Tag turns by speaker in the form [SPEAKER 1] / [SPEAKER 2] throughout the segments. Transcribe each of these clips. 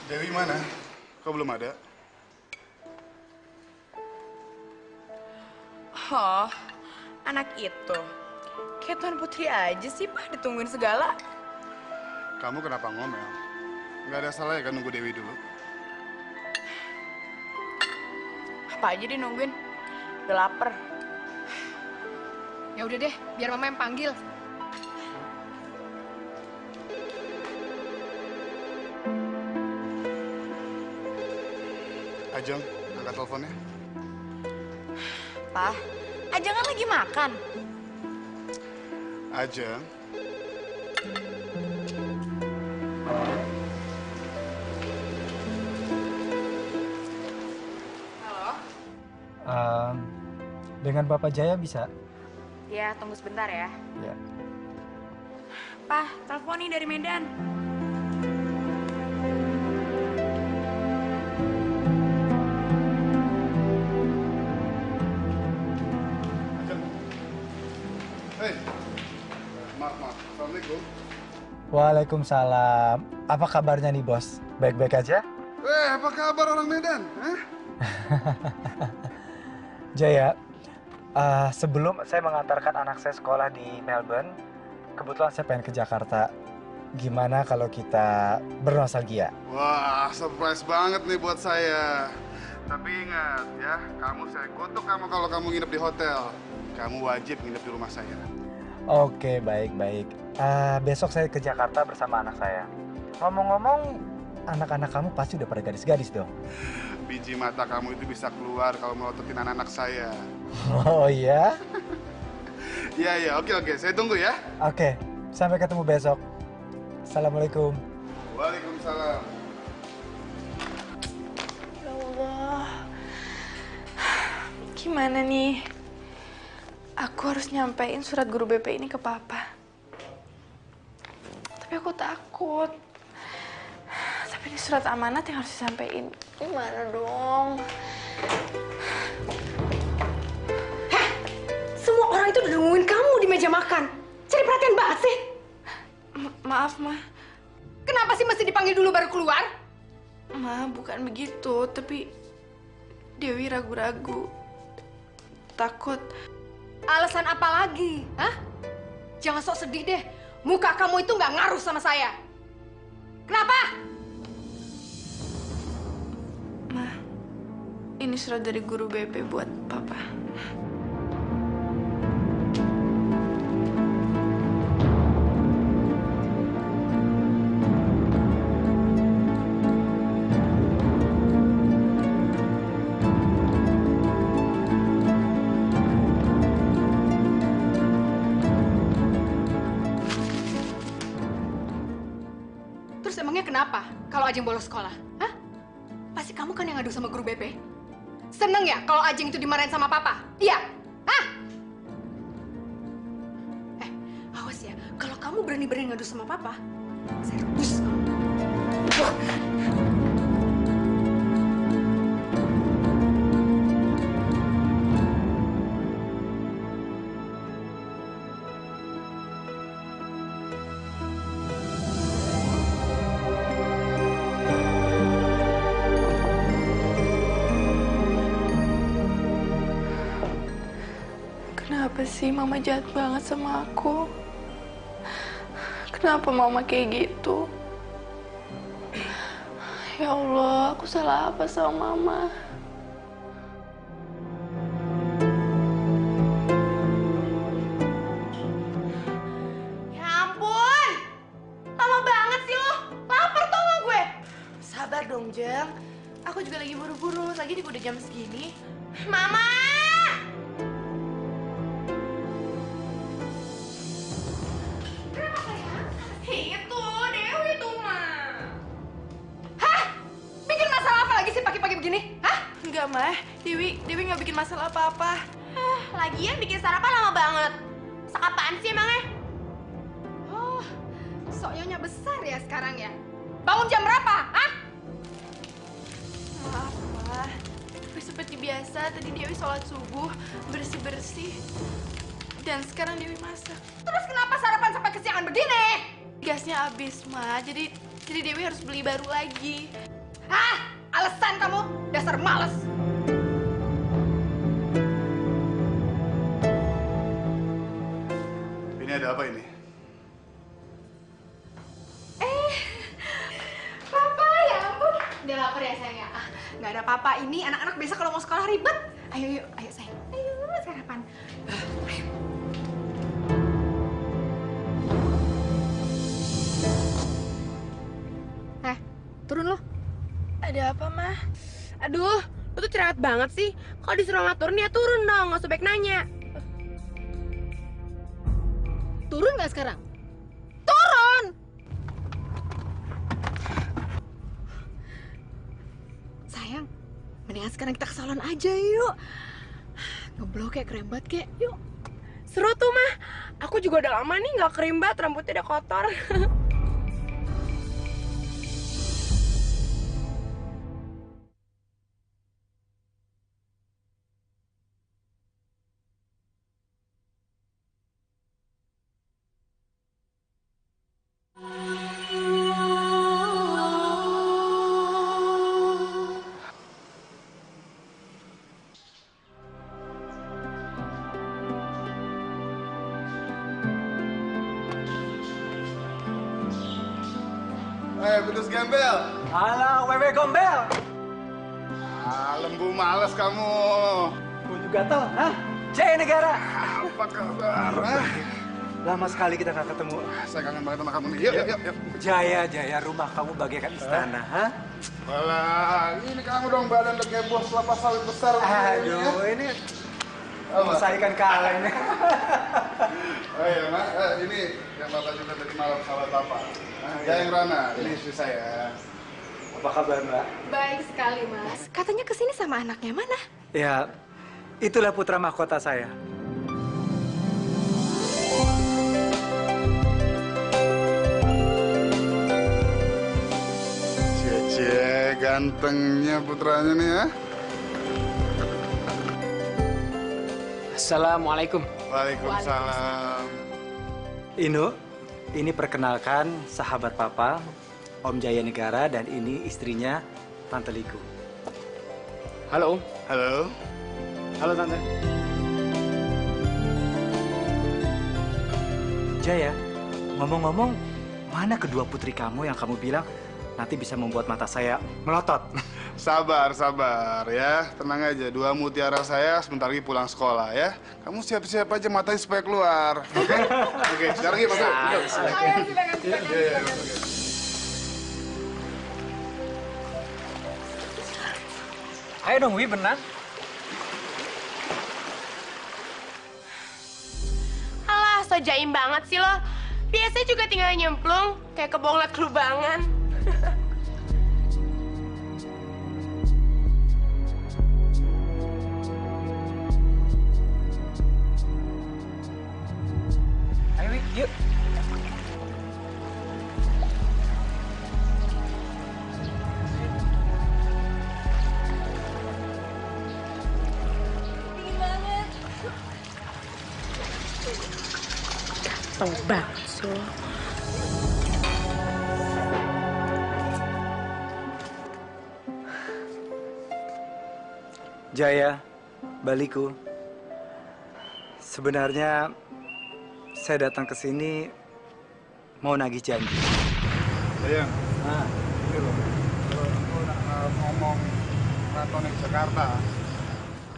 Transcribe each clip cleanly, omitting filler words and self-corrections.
[SPEAKER 1] Dewi mana? Kok belum ada?
[SPEAKER 2] Oh, anak itu. Kayak Tuan Putri aja sih, Pak. Ditungguin segala.
[SPEAKER 1] Kamu kenapa ngomel? Nggak ada salah ya kan nunggu Dewi dulu?
[SPEAKER 2] Apa aja dia nungguin. Udah lapar.
[SPEAKER 3] Ya udah deh, biar mama yang panggil.
[SPEAKER 1] Ajeng, angkat teleponnya.
[SPEAKER 2] Pak, Ajeng kan lagi makan.
[SPEAKER 1] Ajeng.
[SPEAKER 2] Halo?
[SPEAKER 4] Dengan Bapak Jaya bisa?
[SPEAKER 2] Ya, tunggu sebentar ya.
[SPEAKER 4] Ya.
[SPEAKER 2] Pak, telepon nih dari Medan.
[SPEAKER 1] Ajeng. Hei. Maaf. Assalamualaikum.
[SPEAKER 4] Waalaikumsalam. Apa kabarnya nih, Bos? Baik-baik aja?
[SPEAKER 1] Apa kabar orang Medan? Hah?
[SPEAKER 4] Jaya, sebelum saya mengantarkan anak saya sekolah di Melbourne, kebetulan saya pengen ke Jakarta. Gimana kalau kita bernostalgia?
[SPEAKER 1] Wah, surprise banget nih buat saya. Tapi ingat ya, saya kutuk kamu kalau kamu nginep di hotel. Kamu wajib nginep di rumah saya.
[SPEAKER 4] Oke, baik-baik. Besok saya ke Jakarta bersama anak saya. Ngomong-ngomong, anak-anak kamu pasti udah pada gadis-gadis dong?
[SPEAKER 1] Biji mata kamu itu bisa keluar kalau melototin anak-anak saya.
[SPEAKER 4] Oh iya?
[SPEAKER 1] Iya, oke. Saya tunggu ya.
[SPEAKER 4] Oke, sampai ketemu besok. Assalamualaikum.
[SPEAKER 1] Waalaikumsalam.
[SPEAKER 2] Ya Allah. Gimana nih? Aku harus nyampein surat guru BP ini ke Papa. Tapi aku takut. Tapi ini surat amanat yang harus disampaikan. Gimana dong?
[SPEAKER 3] Heh, semua orang itu udah nungguin kamu di meja makan. Cari perhatian banget sih.
[SPEAKER 2] Maaf, Ma.
[SPEAKER 3] Kenapa sih mesti dipanggil dulu baru keluar?
[SPEAKER 2] Ma, bukan begitu. Tapi Dewi ragu-ragu. Takut.
[SPEAKER 3] Alasan apa lagi? Hah? Jangan sok sedih deh. Muka kamu itu nggak ngaruh sama saya. Kenapa?
[SPEAKER 2] Ma, ini surat dari guru BP buat Papa.
[SPEAKER 3] Terus emangnya kenapa kalau Ajeng bolos sekolah? Hah? Pasti kamu kan yang ngadu sama guru BP? Seneng ya kalau Ajeng itu dimarahin sama papa? Iya? Hah? Awas ya, kalau kamu berani-berani ngadu sama papa, saya rebus kamu.
[SPEAKER 2] Kenapa sih Mama jahat banget sama aku? Kenapa Mama kayak gitu? Ya Allah, aku salah apa sama Mama?
[SPEAKER 3] Ya ampun! Lama banget sih lo! Lapar tau gak gue?
[SPEAKER 2] Sabar dong, Jeng. Aku juga lagi buru-buru. Lagi juga udah jam segini.
[SPEAKER 3] Mama!
[SPEAKER 2] Itu, Dewi tuh, Ma.
[SPEAKER 3] Hah? Bikin masalah apa lagi sih pagi-pagi begini? Hah?
[SPEAKER 2] Enggak, Ma. Dewi nggak bikin masalah apa-apa.
[SPEAKER 3] Lagian bikin sarapan lama banget. Sekapaan sih emangnya? Oh, soknya besar ya sekarang ya? Bangun jam berapa? Hah?
[SPEAKER 2] Maaf, Ma. Tapi seperti biasa, tadi Dewi sholat subuh, bersih-bersih. Dan sekarang Dewi masak.
[SPEAKER 3] Terus kenapa sarapan sampai kesiangan begini?
[SPEAKER 2] Gasnya habis, Ma. Jadi Dewi harus beli baru lagi.
[SPEAKER 3] Alasan kamu, dasar males.
[SPEAKER 1] Ini ada apa ini?
[SPEAKER 3] Papa, ya ampun. Udah lapar ya sayang ya? Nggak ada papa ini, anak-anak biasa kalau mau sekolah ribet. Ayo, ayo sayang. Ayo, sarapan. Ayo. Turun lo.
[SPEAKER 2] Ada apa, Mah?
[SPEAKER 5] Aduh, lu tuh cerewet banget sih. Kalau disuruh ngatur nih ya turun dong, nggak usah baik nanya.
[SPEAKER 3] Turun nggak sekarang? Turun! Sayang, mendingan sekarang kita ke salon aja yuk. Ngeblok kayak kerembat kayak, yuk.
[SPEAKER 5] Seru tuh mah. Aku juga udah lama nih nggak kerimbat, rambutnya udah kotor.
[SPEAKER 1] Pedes gembel.
[SPEAKER 4] Alah, wewe gombel.
[SPEAKER 1] Lembu males kamu.
[SPEAKER 4] Gue juga tau, hah? Jaya Negara.
[SPEAKER 1] Apa kabar?
[SPEAKER 4] Lama sekali kita nggak ketemu.
[SPEAKER 1] Saya kangen banget sama kamu nih. Yuk.
[SPEAKER 4] Jaya, rumah kamu bagaikan istana, hah?
[SPEAKER 1] Walah, ini kamu dong badan udah kayak bos kelapa sawit besar.
[SPEAKER 4] Aduh, ini menyelesaikan kaleng.
[SPEAKER 1] Oh iya, Mak. Ini yang Bapak juga tadi malam sahabat Bapak. Jayang Rana, ini istri saya.
[SPEAKER 4] Apa kabar, Mbak?
[SPEAKER 3] Baik sekali, Mas. Katanya kesini sama anaknya, mana?
[SPEAKER 4] Ya, itulah putra mahkota saya.
[SPEAKER 1] Cie, gantengnya putranya nih ya.
[SPEAKER 6] Assalamualaikum.
[SPEAKER 1] Waalaikumsalam.
[SPEAKER 4] Inu, ini perkenalkan sahabat Papa, Om Jaya Negara, dan ini istrinya Tante Liku.
[SPEAKER 6] Halo.
[SPEAKER 1] Halo.
[SPEAKER 6] Halo Tante.
[SPEAKER 4] Jaya, ngomong-ngomong, mana kedua putri kamu yang kamu bilang nanti bisa membuat mata saya melotot?
[SPEAKER 1] Sabar ya. Tenang aja, dua mutiara saya sebentar lagi pulang sekolah ya. Kamu siap-siap aja matanya supaya keluar. Oke? Oke, sekarang yuk masuk. Iya.
[SPEAKER 4] Ayo dong, Wi, benar.
[SPEAKER 5] Alah, so jaim banget sih lo. Biasanya juga tinggal nyemplung, kayak kebong liat kelubangan.
[SPEAKER 4] Ayo, Wi, yuk.
[SPEAKER 5] Tau banget sih lo.
[SPEAKER 4] Jaya, Baliku. Sebenarnya saya datang ke sini mau nagih janji.
[SPEAKER 1] Sayang, ini loh. Kalau ngomong maraton di Jakarta,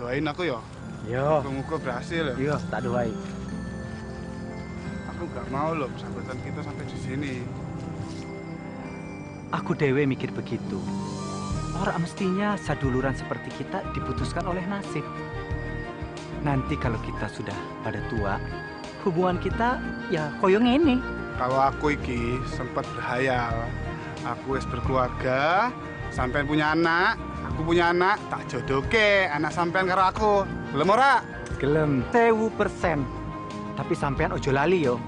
[SPEAKER 1] doain aku ya.
[SPEAKER 4] Yo,
[SPEAKER 1] Muka-muka berhasil ya.
[SPEAKER 4] yo, tak doain.
[SPEAKER 1] Aku nggak mau loh persahabatan kita sampai di sini.
[SPEAKER 4] Aku dewe mikir begitu. Orang mestinya saduluran seperti kita diputuskan oleh nasib. Nanti kalau kita sudah pada tua, hubungan kita ya koyong ini.
[SPEAKER 1] Kalau aku iki sempat berhayal, aku wis berkeluarga, sampean punya anak, aku punya anak, tak jodohke anak sampean karo aku. Gelem ora?
[SPEAKER 4] Gelem 1000%. Tapi sampean ojo lali yo.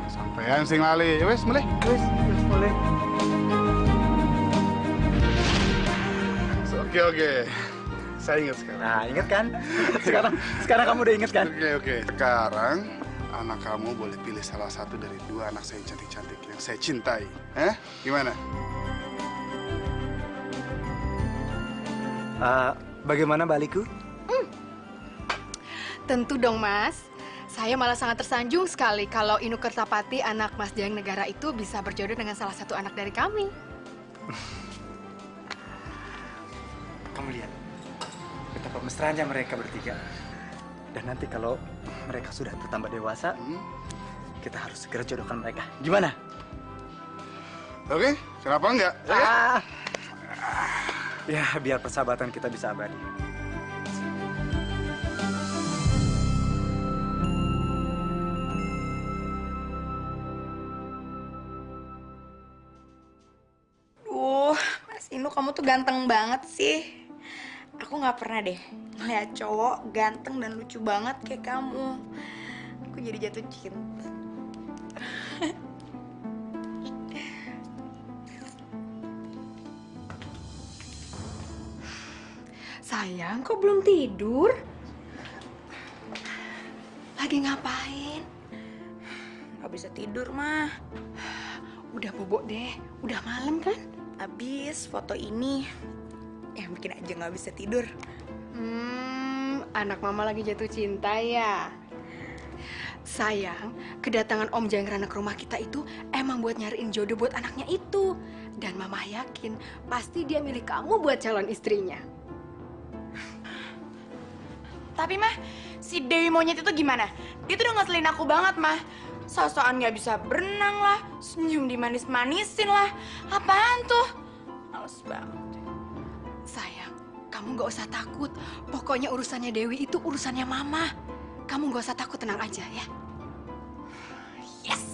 [SPEAKER 1] Sampean sing lali. Ya wis, mulai.
[SPEAKER 4] Wis boleh.
[SPEAKER 1] Oke. Saya ingat sekarang.
[SPEAKER 4] Nah, inget kan? Sekarang kamu udah inget kan?
[SPEAKER 1] Oke. Sekarang anak kamu boleh pilih salah satu dari dua anak saya yang cantik-cantik yang saya cintai. Gimana?
[SPEAKER 4] Bagaimana baliku?
[SPEAKER 3] Tentu dong, Mas. Saya malah sangat tersanjung sekali kalau Inu Kertapati, anak Mas Jayang Negara itu bisa berjodoh dengan salah satu anak dari kami.
[SPEAKER 4] Kamu lihat betapa mesranya mereka bertiga. Dan nanti kalau mereka sudah bertambah dewasa, kita harus segera jodohkan mereka. Gimana?
[SPEAKER 1] Oke, kenapa enggak? Ya, kan?
[SPEAKER 4] Ya, biar persahabatan kita bisa abadi.
[SPEAKER 7] Mas Inu, kamu tuh ganteng banget sih. Aku nggak pernah deh ngeliat cowok ganteng dan lucu banget kayak kamu. Aku jadi jatuh cinta.
[SPEAKER 3] Sayang, kok belum tidur? Lagi ngapain?
[SPEAKER 7] Nggak bisa tidur, mah.
[SPEAKER 3] Udah bobok deh, udah malam kan?
[SPEAKER 7] Abis foto ini yang bikin aja nggak bisa tidur.
[SPEAKER 3] Anak mama lagi jatuh cinta ya? Sayang, kedatangan Om Jayang ke rumah kita itu emang buat nyariin jodoh buat anaknya itu. Dan mama yakin pasti dia milih kamu buat calon istrinya.
[SPEAKER 7] Tapi mah, si Dewi monyet itu gimana? Dia tuh udah ngeselin aku banget, mah. So-soan nggak bisa berenang lah, senyum dimanis-manisin lah. Apaan tuh? Males banget.
[SPEAKER 3] Sayang, kamu nggak usah takut. Pokoknya urusannya Dewi itu urusannya mama. Kamu nggak usah takut, tenang aja ya.
[SPEAKER 7] Yes!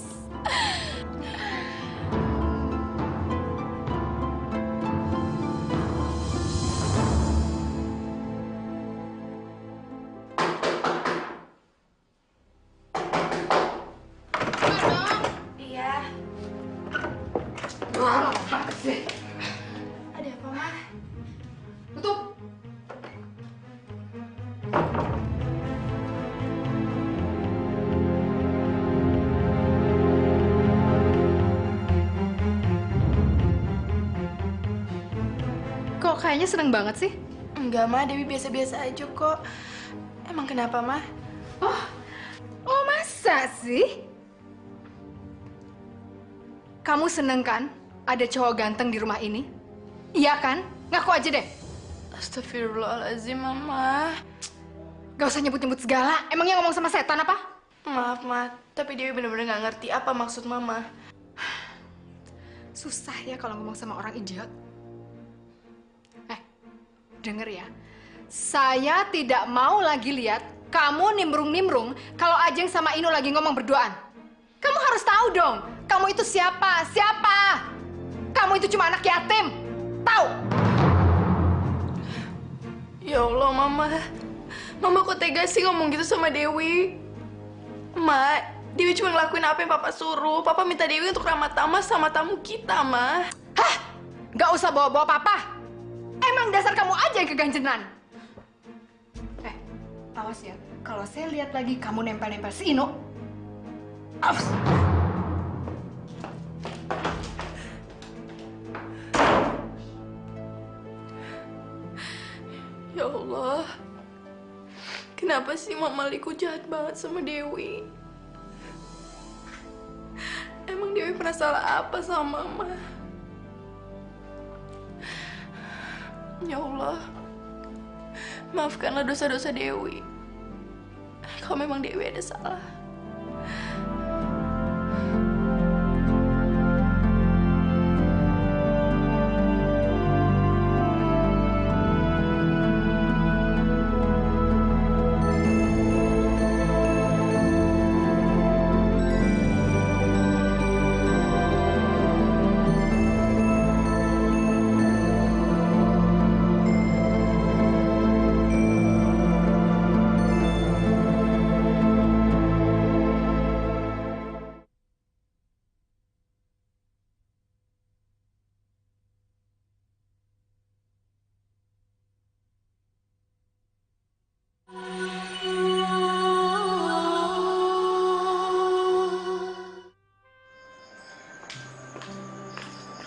[SPEAKER 2] Ada apa, Mah?
[SPEAKER 3] Tutup. Kok kayaknya seneng banget sih?
[SPEAKER 2] Enggak, Mah. Dewi biasa-biasa aja kok. Emang kenapa, Mah?
[SPEAKER 3] Oh masa sih? Kamu seneng kan ada cowok ganteng di rumah ini? Iya kan? Ngaku aja deh.
[SPEAKER 2] Astagfirullahaladzim, Mama.
[SPEAKER 3] Gak usah nyebut-nyebut segala. Emangnya ngomong sama setan apa?
[SPEAKER 2] Maaf, Ma. Tapi Dewi benar-benar nggak ngerti apa maksud Mama.
[SPEAKER 3] Susah ya kalau ngomong sama orang idiot. Denger ya. Saya tidak mau lagi lihat kamu nimbrung-nimbrung kalau Ajeng sama Inu lagi ngomong berduaan. Kamu harus tahu dong, kamu itu siapa? Siapa? Kamu itu cuma anak yatim. Tahu?
[SPEAKER 2] Ya Allah, Mama. Mama kok tega sih ngomong gitu sama Dewi? Ma, Dewi cuma ngelakuin apa yang Papa suruh. Papa minta Dewi untuk ramah tamah sama tamu kita, Ma.
[SPEAKER 3] Hah? Gak usah bawa-bawa papa. Emang dasar kamu aja yang keganjenan. Awas ya. Kalau saya lihat lagi kamu nempel-nempel si Ino. Awas.
[SPEAKER 2] Ya Allah. Kenapa sih Mama Liku jahat banget sama Dewi? Emang Dewi pernah salah apa sama Mama? Ya Allah, maafkanlah dosa-dosa Dewi. Kalau memang Dewi ada salah.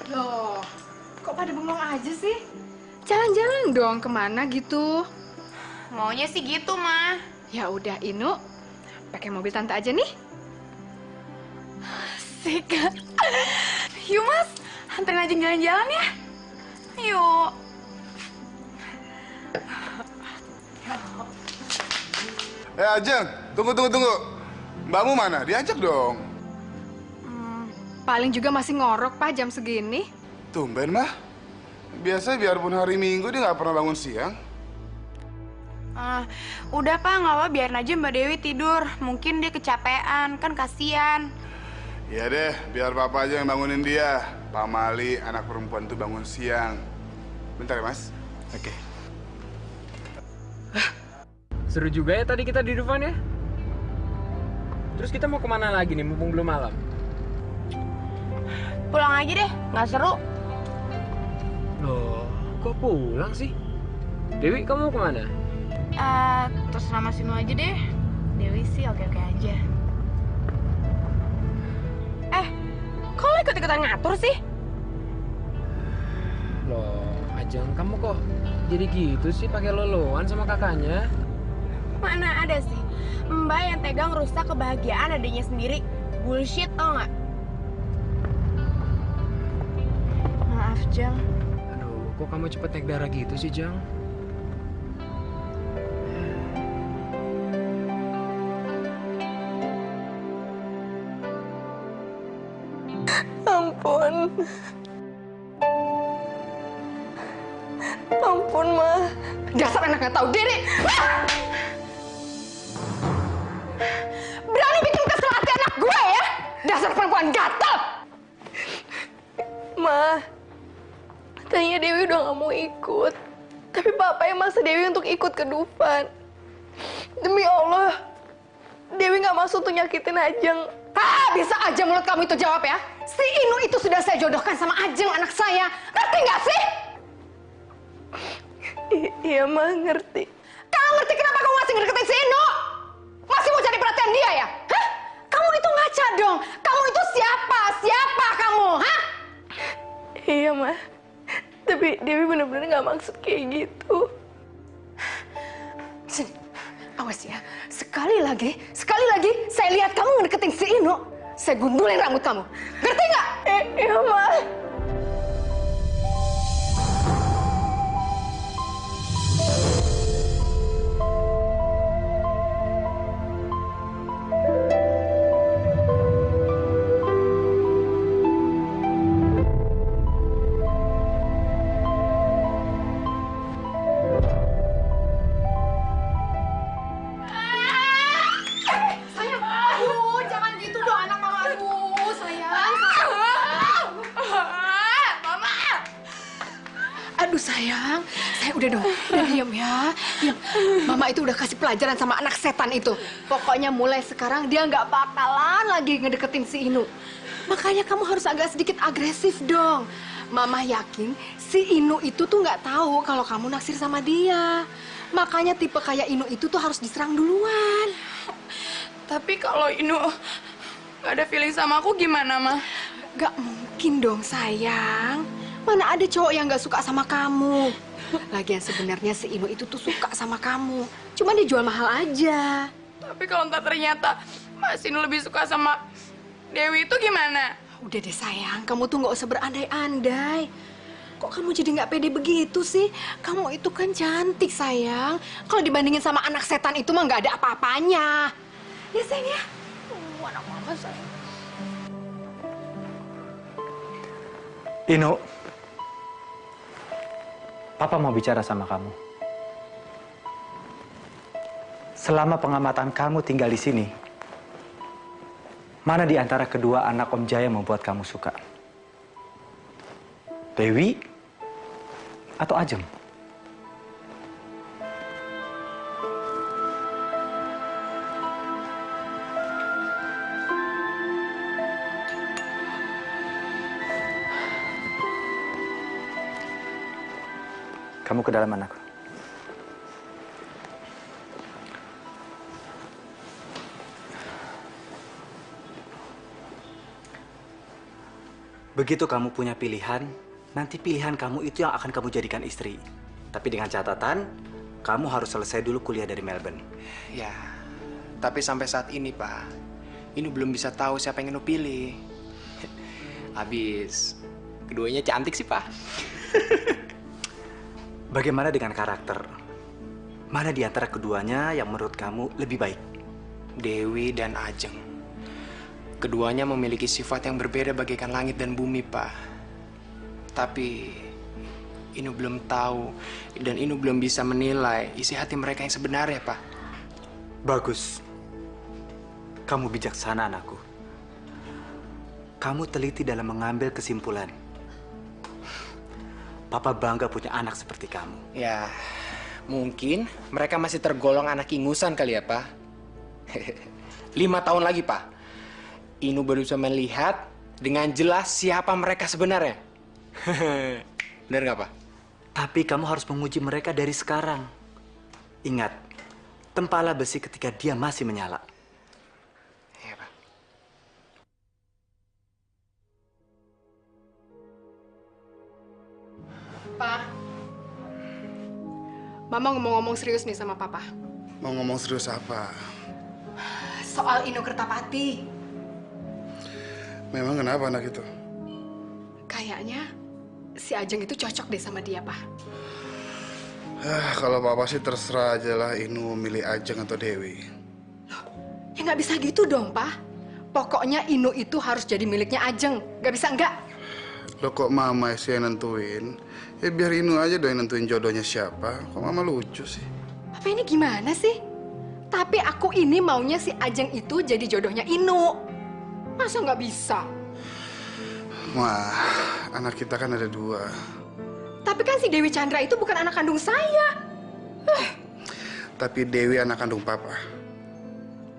[SPEAKER 3] Loh, kok pada bengong aja sih? Jalan-jalan dong kemana gitu.
[SPEAKER 7] Maunya sih gitu, Ma.
[SPEAKER 3] Ya udah, Inu, pakai mobil tante aja nih.
[SPEAKER 7] Asik. Yuk, Mas. Anterin Ajeng jalan-jalan ya. Yuk.
[SPEAKER 1] Ajeng, tunggu. Mbakmu mana? Diajak dong.
[SPEAKER 3] Paling juga masih ngorok, Pak, jam segini.
[SPEAKER 1] Tumben, mah. Biasa biarpun hari Minggu dia nggak pernah bangun siang.
[SPEAKER 7] Udah, Pak. Nggak apa, biarin aja Mbak Dewi tidur. Mungkin dia kecapean, kan kasihan.
[SPEAKER 1] Iya deh, biar papa aja yang bangunin dia. Pak Mali, anak perempuan tuh bangun siang. Bentar ya, Mas.
[SPEAKER 4] Oke.
[SPEAKER 6] Seru juga ya tadi kita di Dufan ya. Terus kita mau kemana lagi nih, mumpung belum malam?
[SPEAKER 5] Pulang aja deh, nggak seru.
[SPEAKER 6] Loh, kok pulang sih? Dewi, kamu mau kemana?
[SPEAKER 7] Terserah Mas Inu aja deh. Dewi sih oke-oke aja.
[SPEAKER 5] Kok lo ikut-ikutan ngatur sih?
[SPEAKER 6] Loh, Ajeng, kamu kok jadi gitu sih pakai loloan sama kakaknya?
[SPEAKER 5] Mana ada sih Mbak yang tega ngerusak kebahagiaan adanya sendiri. Bullshit, tau nggak?
[SPEAKER 7] Maaf, Jang.
[SPEAKER 6] Aduh, kok kamu cepet naik darah gitu sih, Jang?
[SPEAKER 2] Ampun, Ma.
[SPEAKER 3] Dasar anak nggak tahu diri. Berani bikin kesel hati anak gue ya? Dasar perempuan gatel.
[SPEAKER 2] Ma, tadinya Dewi udah gak mau ikut. Tapi Papa yang maksa Dewi untuk ikut ke Dufan. Demi Allah, Dewi gak maksud untuk nyakitin Ajeng.
[SPEAKER 3] Bisa aja mulut kamu itu jawab ya. Si Inu itu sudah saya jodohkan sama Ajeng, anak saya. Ngerti nggak sih?
[SPEAKER 2] Iya, Ma, ngerti.
[SPEAKER 3] Kamu ngerti kenapa kamu masih ngedeketin si Inu? Masih mau cari perhatian dia ya? Hah? Kamu itu ngaca dong. Kamu itu siapa? Siapa kamu? Hah?
[SPEAKER 2] Iya, Ma. Tapi Dewi bener-bener gak maksud kayak gitu.
[SPEAKER 3] Sini, awas ya. Sekali lagi saya lihat kamu ngedeketin si Inu, saya gundulin rambut kamu. Ngerti nggak?
[SPEAKER 2] Iya, Ma.
[SPEAKER 3] Sayang, aduh, jangan gitu dong anak mama. Aduh, sayang. Aduh sayang, saya udah dong, udah diam ya, diam. Mama itu udah kasih pelajaran sama anak setan itu. Pokoknya mulai sekarang dia nggak bakalan lagi ngedeketin si Inu. Makanya kamu harus agak sedikit agresif dong. Mama yakin si Inu itu tuh nggak tahu kalau kamu naksir sama dia. Makanya tipe kayak Inu itu tuh harus diserang duluan.
[SPEAKER 7] Tapi kalau Inu gak ada feeling sama aku gimana, Ma?
[SPEAKER 3] Gak mungkin dong sayang. Mana ada cowok yang gak suka sama kamu. Lagian sebenarnya si Inu itu tuh suka sama kamu. Cuma dia jual mahal aja.
[SPEAKER 7] Tapi kalau ntar ternyata Mas Inu lebih suka sama Dewi itu gimana?
[SPEAKER 3] Udah deh sayang, kamu tuh gak usah berandai-andai. Kok kamu jadi gak pede begitu sih? Kamu itu kan cantik sayang. Kalau dibandingin sama anak setan itu mah gak ada apa-apanya. Ya sayang ya. Anak mama sayang.
[SPEAKER 4] Inu, Papa mau bicara sama kamu. Selama pengamatan kamu tinggal di sini, mana di antara kedua anak Om Jaya membuat kamu suka? Dewi atau Ajeng? Kamu ke dalam anakku. Begitu kamu punya pilihan, nanti pilihan kamu itu yang akan kamu jadikan istri. Tapi dengan catatan, kamu harus selesai dulu kuliah dari Melbourne.
[SPEAKER 8] Ya, tapi sampai saat ini, Pak, Inu belum bisa tahu siapa yang Inu pilih. Habis, keduanya cantik sih, Pak.
[SPEAKER 4] Bagaimana dengan karakter? Mana di antara keduanya yang menurut kamu lebih baik?
[SPEAKER 8] Dewi dan Ajeng. Keduanya memiliki sifat yang berbeda bagaikan langit dan bumi, Pak. Tapi Inu belum tahu dan Inu belum bisa menilai isi hati mereka yang sebenarnya, Pak.
[SPEAKER 4] Bagus. Kamu bijaksana, anakku. Kamu teliti dalam mengambil kesimpulan. Papa bangga punya anak seperti kamu.
[SPEAKER 8] Ya, mungkin mereka masih tergolong anak ingusan kali ya, Pak. 5 tahun lagi, Pak. Inu baru bisa melihat dengan jelas siapa mereka sebenarnya. Benar nggak, Pak?
[SPEAKER 4] Tapi kamu harus menguji mereka dari sekarang. Ingat, tempalah besi ketika dia masih menyala.
[SPEAKER 8] Iya, Pak.
[SPEAKER 3] Pak, Mama ngomong-ngomong serius nih sama Papa.
[SPEAKER 1] Mau ngomong serius apa?
[SPEAKER 3] Soal Inu Kertapati.
[SPEAKER 1] Memang kenapa anak itu?
[SPEAKER 3] Kayaknya si Ajeng itu cocok deh sama dia, Pak.
[SPEAKER 1] Kalau papa sih terserah aja lah Inu milih Ajeng atau Dewi.
[SPEAKER 3] Ya nggak bisa gitu dong, Pak. Pokoknya Inu itu harus jadi miliknya Ajeng. Nggak bisa enggak.
[SPEAKER 1] Loh kok mama sih yang nentuin? Ya biar Inu aja dong yang nentuin jodohnya siapa. Kok mama lucu sih?
[SPEAKER 3] Papa ini gimana sih? Tapi aku ini maunya si Ajeng itu jadi jodohnya Inu. Masa nggak bisa?
[SPEAKER 1] Wah, anak kita kan ada 2.
[SPEAKER 3] Tapi kan si Dewi Chandra itu bukan anak kandung saya.
[SPEAKER 1] Tapi Dewi anak kandung papa.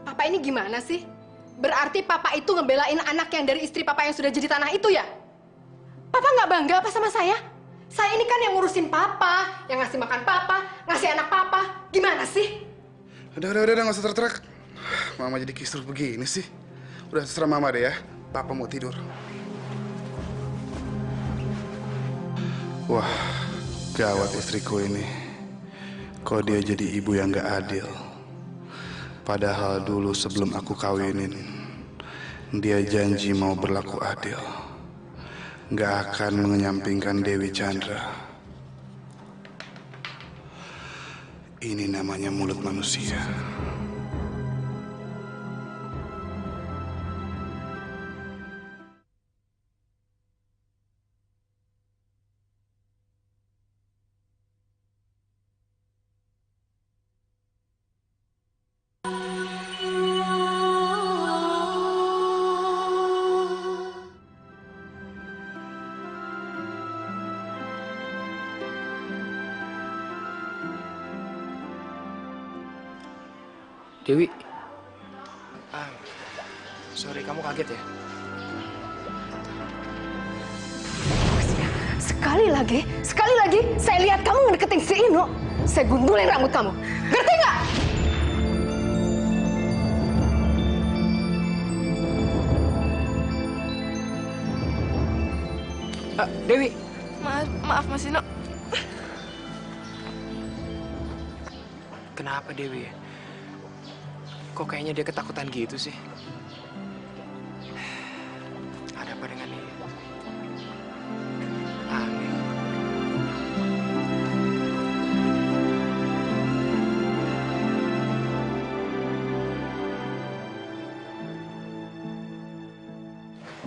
[SPEAKER 3] Papa ini gimana sih? Berarti Papa itu ngebelain anak yang dari istri Papa yang sudah jadi tanah itu ya? Papa nggak bangga apa sama saya? Saya ini kan yang ngurusin Papa, yang ngasih makan Papa, ngasih anak Papa. Gimana sih?
[SPEAKER 1] Udah, nggak usah terterak. Mama jadi kisruh begini sih. Udah terserah mama deh ya. Papa mau tidur. Wah, gawat istriku ini. Kok dia jadi ibu yang gak adil. Padahal dulu sebelum aku kawinin, dia janji mau berlaku adil. Gak akan mengenyampingkan Dewi Chandra. Ini namanya mulut manusia.
[SPEAKER 8] Dewi. Sorry, kamu kaget ya?
[SPEAKER 3] Sekali lagi, saya lihat kamu ngedeketin si Inu, saya gundulin rambut kamu. Ngerti nggak?
[SPEAKER 8] Dewi.
[SPEAKER 2] Maaf Mas Ino.
[SPEAKER 8] Kenapa Dewi? Kok kayaknya dia ketakutan gitu sih? Ada apa dengan dia? Aneh.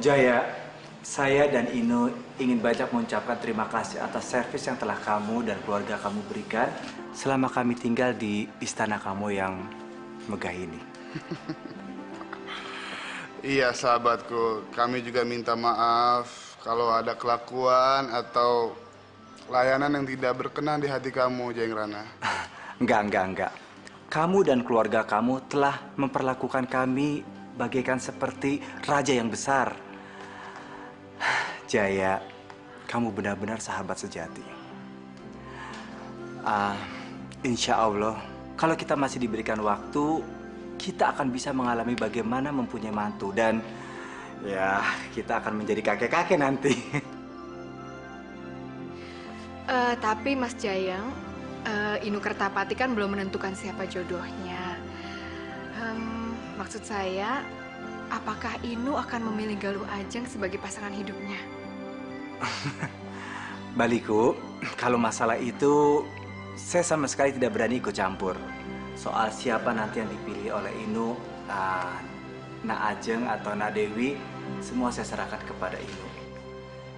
[SPEAKER 4] Jaya, saya dan Inu ingin banyak mengucapkan terima kasih atas servis yang telah kamu dan keluarga kamu berikan selama kami tinggal di istana kamu yang megah ini.
[SPEAKER 1] Iya sahabatku, kami juga minta maaf kalau ada kelakuan atau layanan yang tidak berkenan di hati kamu, Jeng Rana.
[SPEAKER 4] Enggak. Kamu dan keluarga kamu telah memperlakukan kami bagaikan seperti raja yang besar. Jaya, kamu benar-benar sahabat sejati. Insya Allah, kalau kita masih diberikan waktu, kita akan bisa mengalami bagaimana mempunyai mantu. Dan ya, kita akan menjadi kakek-kakek nanti.
[SPEAKER 3] Tapi Mas Jayang, Inu Kertapati kan belum menentukan siapa jodohnya. Maksud saya, apakah Inu akan memilih Galuh Ajeng sebagai pasangan hidupnya?
[SPEAKER 4] Baliku, kalau masalah itu saya sama sekali tidak berani ikut campur. Soal siapa nanti yang dipilih oleh Inu, Nak Ajeng atau Nak Dewi, semua saya serahkan kepada Inu.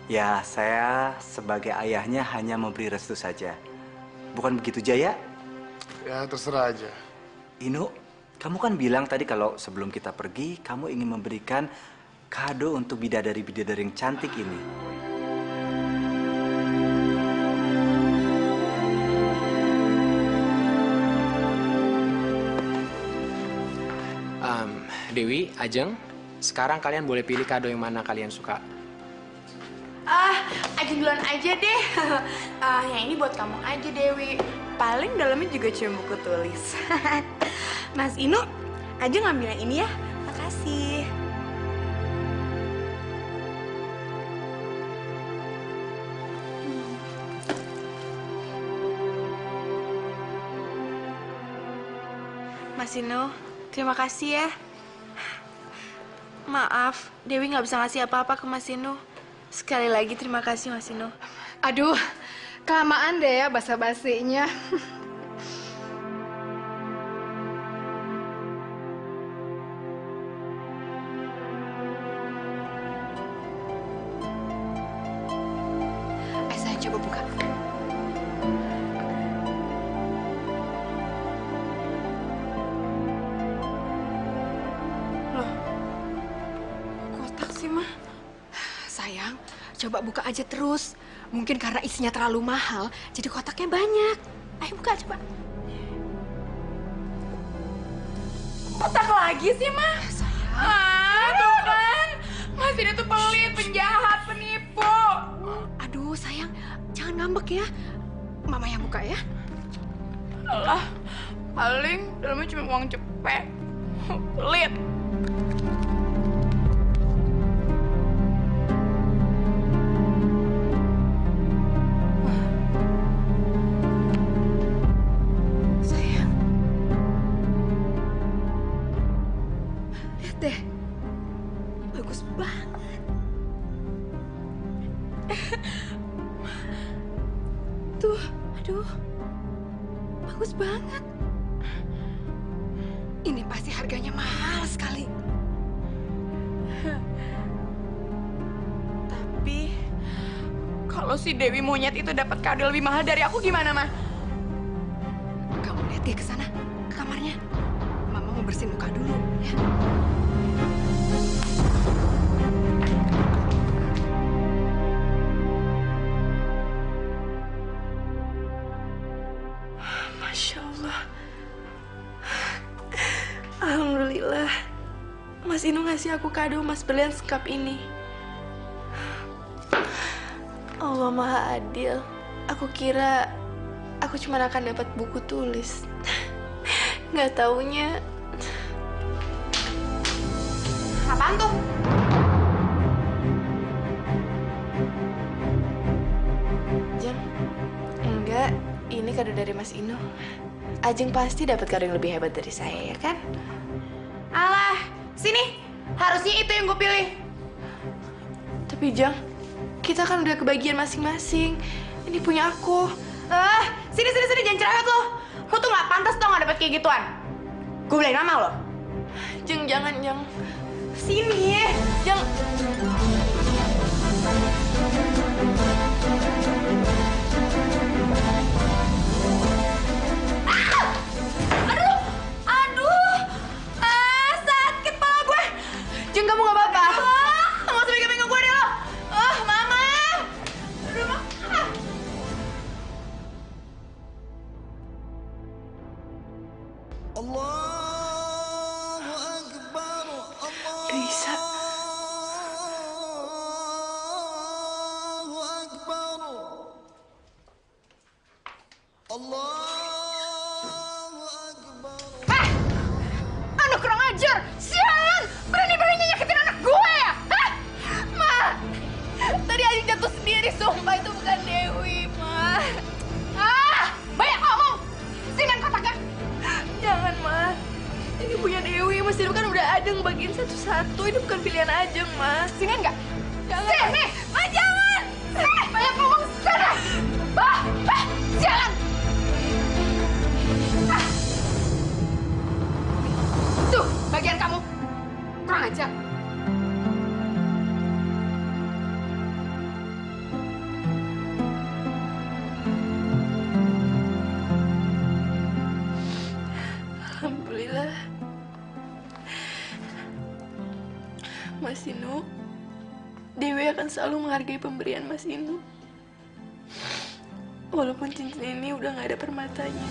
[SPEAKER 4] Ya, saya sebagai ayahnya hanya memberi restu saja. Bukan begitu, Jaya?
[SPEAKER 1] Ya, terserah aja.
[SPEAKER 4] Inu, kamu kan bilang tadi kalau sebelum kita pergi, kamu ingin memberikan kado untuk bidadari-bidadari yang cantik ini.
[SPEAKER 8] Dewi, Ajeng, sekarang kalian boleh pilih kado yang mana kalian suka.
[SPEAKER 7] Ajeng duluan aja deh. Yang ini buat kamu aja, Dewi. Paling dalamnya juga cuma buku tulis. Mas Inu, Ajeng ngambil yang ini ya. Makasih. Mas Inu, terima kasih ya. Maaf, Dewi nggak bisa ngasih apa-apa ke Mas Inu. Sekali lagi terima kasih, Mas Inu.
[SPEAKER 3] Aduh, kelamaan deh ya basa-basinya. Saya coba buka. Sayang, coba buka aja terus. Mungkin karena isinya terlalu mahal, jadi kotaknya banyak. Ayo buka coba.
[SPEAKER 7] Kotak lagi sih, Ma?
[SPEAKER 3] Sayang.
[SPEAKER 7] Tuh kan. Mas ini tuh pelit, penjahat, penipu.
[SPEAKER 3] Aduh, sayang, jangan ngambek ya. Mama yang buka ya.
[SPEAKER 7] Alah, paling dalamnya cuma uang cepet. Pelit.
[SPEAKER 3] Deh, bagus banget. Tuh, aduh, bagus banget. Ini pasti harganya mahal sekali.
[SPEAKER 7] Tapi, kalau si Dewi monyet itu dapat kado lebih mahal dari aku gimana, Ma?
[SPEAKER 3] Kamu lihat dia ke sana, ke kamarnya. Mama mau bersihin muka dulu, ya.
[SPEAKER 2] Masya Allah. Alhamdulillah. Mas Inu ngasih aku kado emas berlian sekap ini. Allah Maha Adil. Aku kira aku cuma akan dapat buku tulis. Nggak taunya.
[SPEAKER 7] Apaan tuh?
[SPEAKER 2] Jeng, enggak. Ini kado dari Mas Inu. Ajeng pasti dapat kado yang lebih hebat dari saya, ya kan?
[SPEAKER 7] Alah, sini. Harusnya itu yang gue pilih.
[SPEAKER 2] Tapi Jeng, kita kan udah kebagian masing-masing. Ini punya aku.
[SPEAKER 7] Sini, jangan cerewet lo. Lo tuh nggak pantas tau nggak dapat kayak gituan. Gue belain mama lo.
[SPEAKER 2] Jeng, jangan, Jeng.
[SPEAKER 7] Sini,
[SPEAKER 2] Jeng.
[SPEAKER 7] Sakit pala gue.
[SPEAKER 2] Jeng, kamu nggak apa-apa?
[SPEAKER 7] Nggak usah pegang-pegang gue deh lo. Mama. Aduh, Ma.
[SPEAKER 2] Bisa.
[SPEAKER 3] Anak kurang ajar, sialan! Berani-beraninya nyakitin anak gue ya? Hah?
[SPEAKER 2] Ma, tadi Ajeng jatuh sendiri, sumpah itu bukan Dewi, Ma. ini punya Dewi. Mas Inu kan udah Ajeng bagiin satu-satu. Ini bukan pilihan Ajeng, Mas.
[SPEAKER 3] Sini enggak?
[SPEAKER 2] Jangan.
[SPEAKER 3] Sini! Ma, jangan! Banyak ngomong sana! Bah! Jalan! Tuh, bagian kamu. Kurang ajar.
[SPEAKER 2] Alhamdulillah. Mas Inu, Dewi akan selalu menghargai pemberian Mas Inu. Walaupun cincin ini udah gak ada permatanya.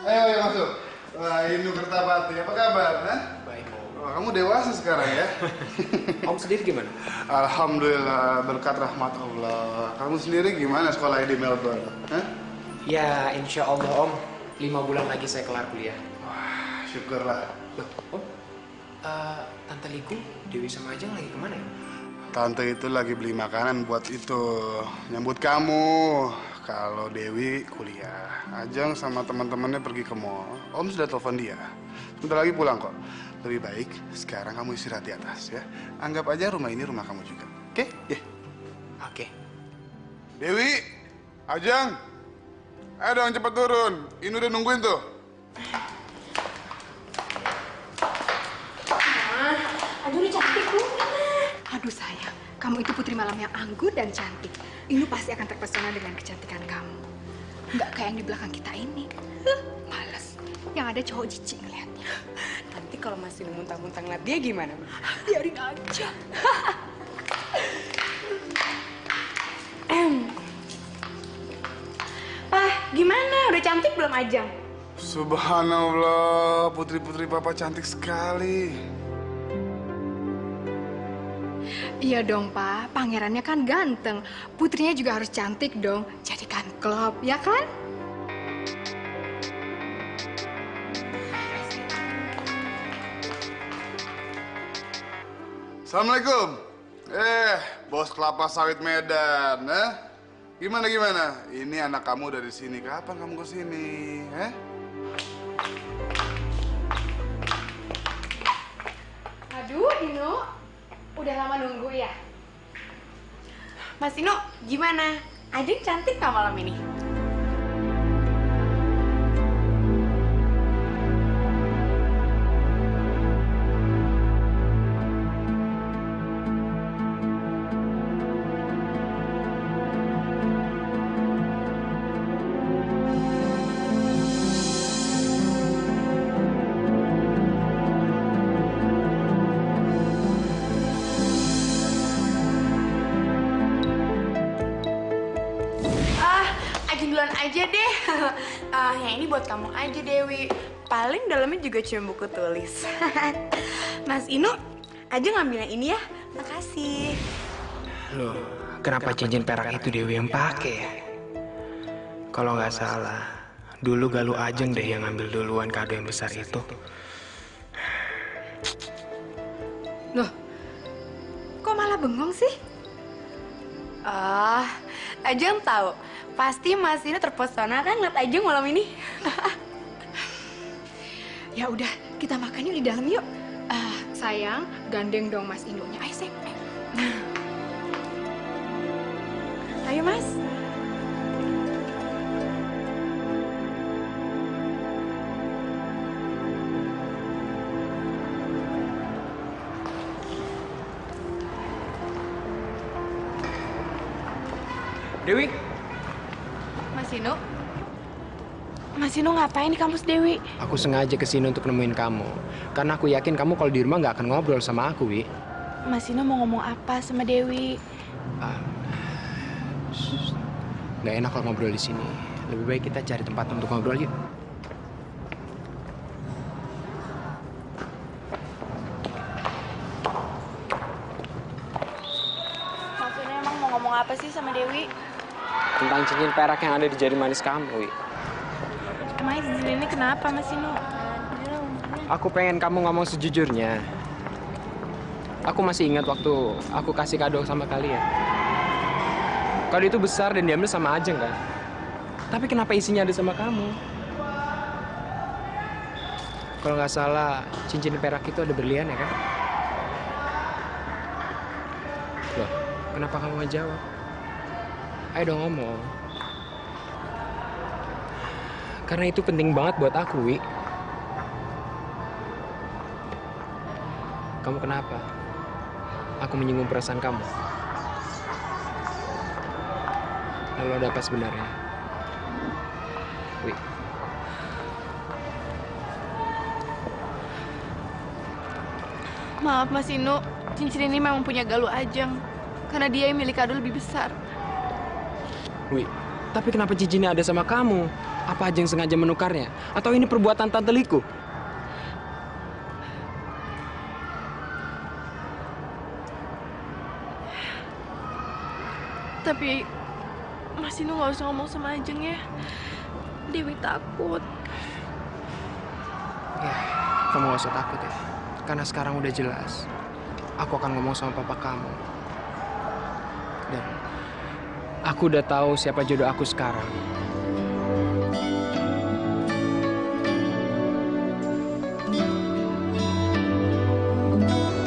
[SPEAKER 1] Ayo masuk. Wah, Inu Kertapati, apa kabar? Hah?
[SPEAKER 8] Baik, Om.
[SPEAKER 1] Wah, kamu dewasa sekarang ya?
[SPEAKER 8] Om sendiri gimana?
[SPEAKER 1] Alhamdulillah, berkat rahmat Allah. Kamu sendiri gimana sekolahnya di Melbourne? Hah?
[SPEAKER 8] Ya, insya Allah Om. 5 bulan lagi saya kelar kuliah.
[SPEAKER 1] Wah, syukurlah.
[SPEAKER 8] Loh, Om? Tante Liku, Dewi sama Ajeng lagi kemana ya?
[SPEAKER 1] Tante itu lagi beli makanan buat itu, nyambut kamu. Kalau Dewi kuliah, Ajeng sama teman-temannya pergi ke mall. Om sudah telepon dia. Sebentar lagi pulang kok. Lebih baik sekarang kamu istirahat di atas ya. Anggap aja rumah ini rumah kamu juga. Oke? Ya.
[SPEAKER 8] Oke.
[SPEAKER 1] Dewi, Ajeng, ayo dong cepat turun. Ini udah nungguin tuh.
[SPEAKER 5] Aduh, ini cantik Bu.
[SPEAKER 3] Aduh sayang, kamu itu putri malam yang anggun dan cantik. Inu pasti akan terpesona dengan kecantikan kamu. Nggak kayak yang di belakang kita ini. Males. Yang ada cowok jijik ngeliatnya.
[SPEAKER 5] Nanti kalau masih muntah-muntah ngeliat dia gimana?
[SPEAKER 3] Biarin aja.
[SPEAKER 5] Pak, gimana? Udah cantik belum Ajeng?
[SPEAKER 1] Subhanallah, putri-putri papa cantik sekali.
[SPEAKER 3] Iya dong, Pak. Pangerannya kan ganteng. Putrinya juga harus cantik dong. Jadikan klop, ya kan?
[SPEAKER 1] Assalamualaikum. Bos kelapa sawit Medan, Gimana? Ini anak kamu dari sini. Kapan kamu ke sini,
[SPEAKER 3] Aduh, Inu. Udah lama nunggu ya?
[SPEAKER 5] Mas Ino, gimana? Ajeng cantik nggak malam ini? Duluan aja deh. Yang ini buat kamu aja Dewi. Paling dalamnya juga cuma buku tulis. Mas Inu, aja ngambil yang ini ya. Makasih.
[SPEAKER 8] Loh, kenapa cincin perak itu Dewi yang pakai ya? Kalau nggak salah, dulu Galuh Ajeng deh yang ngambil duluan kado yang besar itu.
[SPEAKER 3] Loh, kok malah bengong sih?
[SPEAKER 5] Ajeng tahu. Pasti Mas Inu terpesona kan ngeliat Ajeng malam ini.
[SPEAKER 3] Ya udah, kita makan yuk di dalam yuk. Sayang, gandeng dong Mas Inunya. Ayo, sayang.
[SPEAKER 5] Ayo Mas.
[SPEAKER 8] Dewi,
[SPEAKER 5] Mas Inu ngapain di kampus Dewi?
[SPEAKER 8] aku sengaja kesini untuk nemuin kamu. Karena aku yakin kamu kalau di rumah nggak akan ngobrol sama aku, Wi.
[SPEAKER 5] Mas Inu mau ngomong apa sama Dewi?
[SPEAKER 8] Nggak enak kalau ngobrol di sini. Lebih baik kita cari tempat untuk ngobrol yuk.
[SPEAKER 2] sama Dewi.
[SPEAKER 6] Tentang cincin perak yang ada di jari manis kamu, Wi.
[SPEAKER 2] Emangnya cincin ini kenapa, Mas Inu?
[SPEAKER 6] Aku pengen kamu ngomong sejujurnya. Aku masih ingat waktu aku kasih kado sama kalian. Kado itu besar dan diambil sama Ajeng kan? Tapi kenapa isinya ada sama kamu? Kalau nggak salah, cincin perak itu ada berlian ya kan? Loh, kenapa kamu nggak jawab? Ayo dong ngomong. Karena itu penting banget buat aku, Wi. Kamu kenapa? Aku menyinggung perasaan kamu. Lalu ada apa sebenarnya? Wi.
[SPEAKER 2] Maaf, Mas Inu. Cincin ini memang punya Galuh Ajeng. Karena dia yang milik kado lebih besar.
[SPEAKER 6] Wi, tapi kenapa cincinnya ada sama kamu? Apa Ajeng sengaja menukarnya? Atau ini perbuatan Tante Liku?
[SPEAKER 2] Tapi Mas Inu nggak usah ngomong sama Ajeng ya. Dewi takut.
[SPEAKER 6] Ya, kamu gak usah takut ya. Karena sekarang udah jelas. Aku akan ngomong sama papa kamu. Dan aku udah tahu siapa jodoh aku sekarang.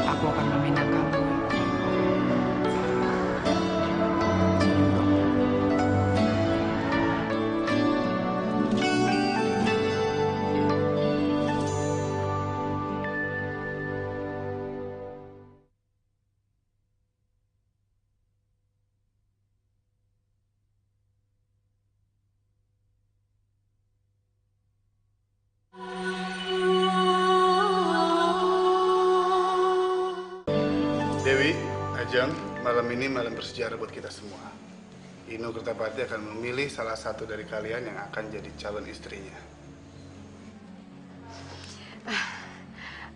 [SPEAKER 6] Aku akan meminang kamu.
[SPEAKER 1] Dewi, Ajeng, malam ini malam bersejarah buat kita semua. Inu Kertapati akan memilih salah satu dari kalian yang akan jadi calon istrinya.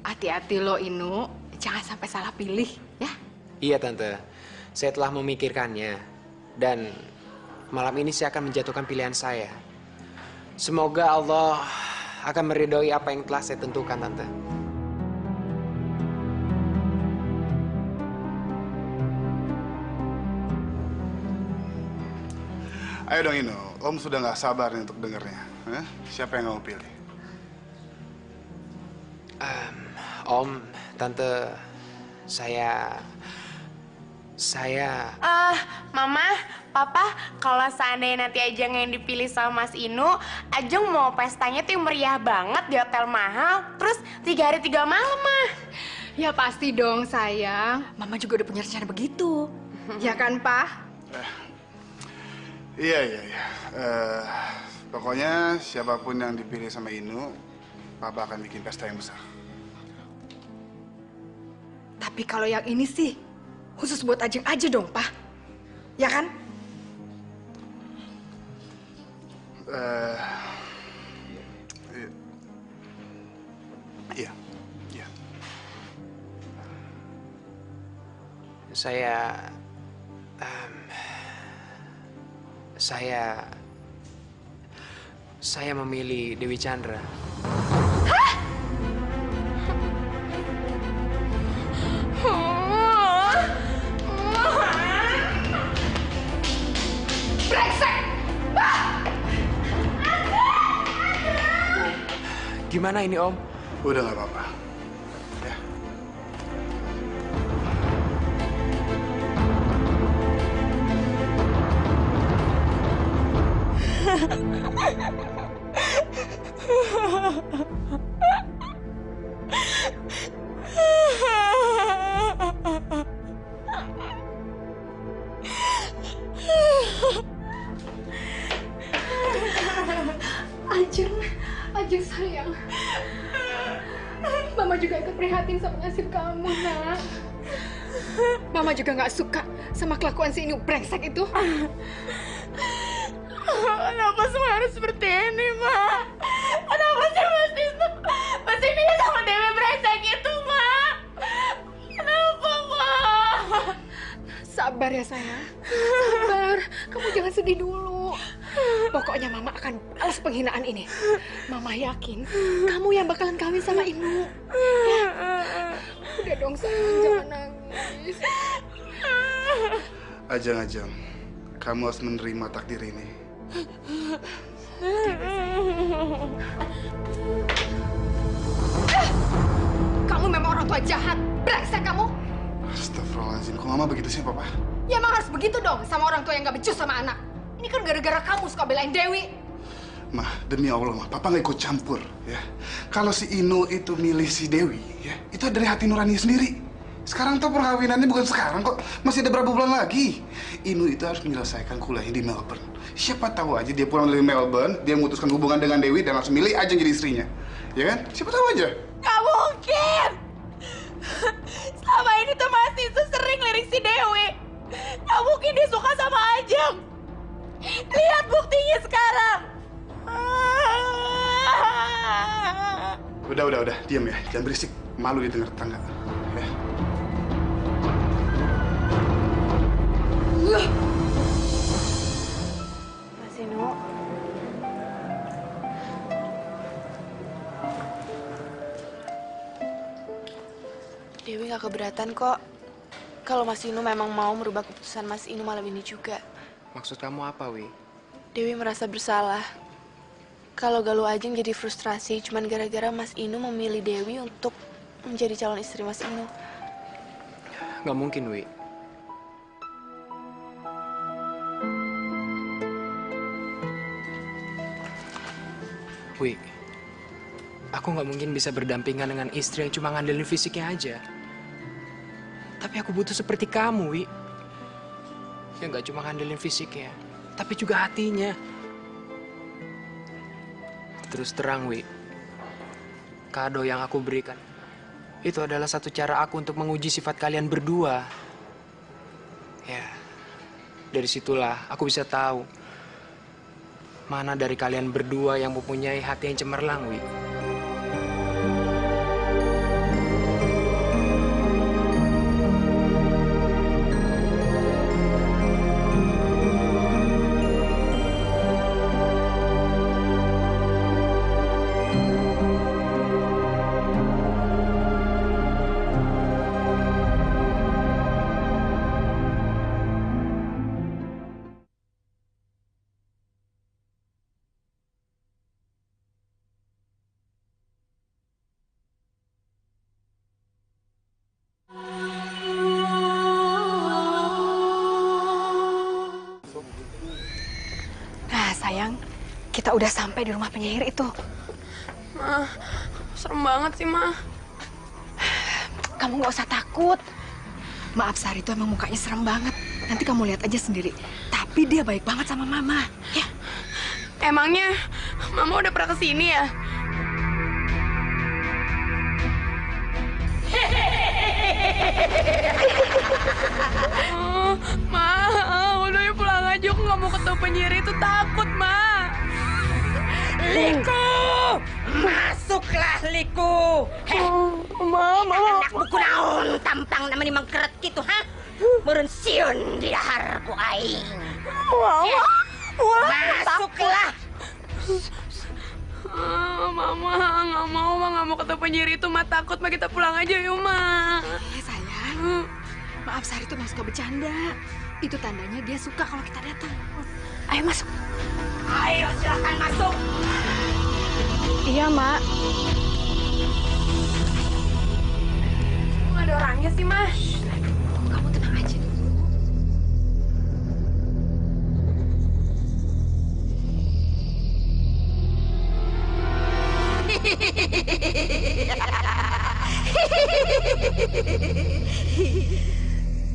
[SPEAKER 3] Hati-hati lo, Inu. Jangan sampai salah pilih, ya.
[SPEAKER 8] Iya, Tante. Saya telah memikirkannya. Dan malam ini saya akan menjatuhkan pilihan saya. Semoga Allah akan meridhoi apa yang telah saya tentukan, Tante.
[SPEAKER 1] Ayo dong Inu, Om sudah nggak sabar nih untuk dengarnya. Siapa yang kamu pilih?
[SPEAKER 8] Om, Tante, saya...
[SPEAKER 7] Mama, Papa, kalau seandainya nanti Ajeng yang dipilih sama Mas Inu, Ajeng mau pestanya tuh yang meriah banget di hotel mahal, terus 3 hari 3 malam, mah.
[SPEAKER 3] Ya pasti dong, sayang. Mama juga udah punya rencana begitu. Ya kan, Pak?
[SPEAKER 1] Iya. Pokoknya siapapun yang dipilih sama Inu, Papa akan bikin pesta yang besar.
[SPEAKER 3] Tapi kalau yang ini sih, khusus buat Ajeng aja dong, Pak. Ya kan?
[SPEAKER 1] Iya.
[SPEAKER 8] Saya memilih Dewi Chandra.
[SPEAKER 3] Brengsek!
[SPEAKER 8] Gimana ini, Om?
[SPEAKER 1] Udah nggak apa-apa. Ya.
[SPEAKER 3] Ajeng sayang. Mama juga ikut prihatin sama nasib kamu, nak. Mama juga nggak suka sama kelakuan si Inu brengsek itu.
[SPEAKER 7] Kenapa semua harus seperti ini, Ma? Kenapa sih Mas Inu sama Dewi brengsek itu, Ma? Kenapa, Ma?
[SPEAKER 3] Sabar ya, sayang. Sabar, kamu jangan sedih dulu. Pokoknya Mama akan balas penghinaan ini. Mama yakin kamu yang bakalan kawin sama Inu. Ya. Udah dong sayang, jangan nangis.
[SPEAKER 1] Ajeng, kamu harus menerima takdir ini.
[SPEAKER 3] Kamu memang orang tua jahat, brengsek kamu.
[SPEAKER 1] Astagfirullahaladzim, kok Mama begitu sih, Papa?
[SPEAKER 3] Ya emang harus begitu dong sama orang tua yang gak becus sama anak. Ini kan gara-gara kamu suka belain Dewi.
[SPEAKER 1] Mah, demi Allah, Mah, Papa nggak ikut campur, ya. Kalau si Inu itu milih si Dewi, ya, itu dari hati nurani sendiri. Sekarang tuh perkawinannya bukan sekarang kok, masih ada berapa bulan lagi. Inu itu harus menyelesaikan kuliahnya di Melbourne. Siapa tahu aja dia pulang dari Melbourne, dia memutuskan hubungan dengan Dewi dan langsung milih Ajeng jadi istrinya, ya kan? Siapa tahu aja.
[SPEAKER 7] Gak mungkin! Selama ini tuh Mas Isu sering lirik si Dewi. Gak mungkin dia suka sama Ajeng. Lihat buktinya sekarang.
[SPEAKER 1] Udah, diam ya, jangan berisik. Malu didengar tetangga. Ya.
[SPEAKER 2] Mas Inu. Dewi gak keberatan kok. Kalau Mas Inu memang mau merubah keputusan Mas Inu malam ini juga.
[SPEAKER 8] Maksud kamu apa, Wi?
[SPEAKER 2] Dewi merasa bersalah. Kalau Galuh Ajeng jadi frustrasi cuman gara-gara Mas Inu memilih Dewi untuk menjadi calon istri Mas Inu.
[SPEAKER 8] Nggak mungkin, Wi. Wi, aku nggak mungkin bisa berdampingan dengan istri yang cuma ngandelin fisiknya aja. Tapi aku butuh seperti kamu, Wi. Yang nggak cuma ngandelin fisiknya, tapi juga hatinya. Terus terang, Wi, kado yang aku berikan itu adalah satu cara aku untuk menguji sifat kalian berdua. Ya, dari situlah aku bisa tahu mana dari kalian berdua yang mempunyai hati yang cemerlang, Wi.
[SPEAKER 3] Sayang, kita udah sampai di rumah penyihir itu.
[SPEAKER 2] Ma, serem banget sih, Ma.
[SPEAKER 3] Kamu nggak usah takut. Maaf, Sari itu emang mukanya serem banget. Nanti kamu lihat aja sendiri. Tapi dia baik banget sama Mama. Ya.
[SPEAKER 2] Emangnya Mama udah pernah kesini ya? Ma, udah ya pulang aja. Aku nggak mau ketemu penyihir itu, takut, Ma.
[SPEAKER 9] Liku! Masuklah, Liku!
[SPEAKER 2] Mama.
[SPEAKER 9] Anak buku naon tampang namanya mengkeret gitu, ha? Meureun sieun di daharku aing. Masuklah!
[SPEAKER 2] Mama, nggak mau ketemu penyihir itu, Ma. Takut, Ma. Kita pulang aja yuk, Ma.
[SPEAKER 3] Ya, sayang. Maaf, Sari itu nggak suka bercanda. Itu tandanya dia suka kalau kita datang. Ayo masuk.
[SPEAKER 9] Ayo silakan masuk.
[SPEAKER 3] Iya, Mak.
[SPEAKER 2] Nggak ada orangnya sih, Ma.
[SPEAKER 3] Kamu tenang aja.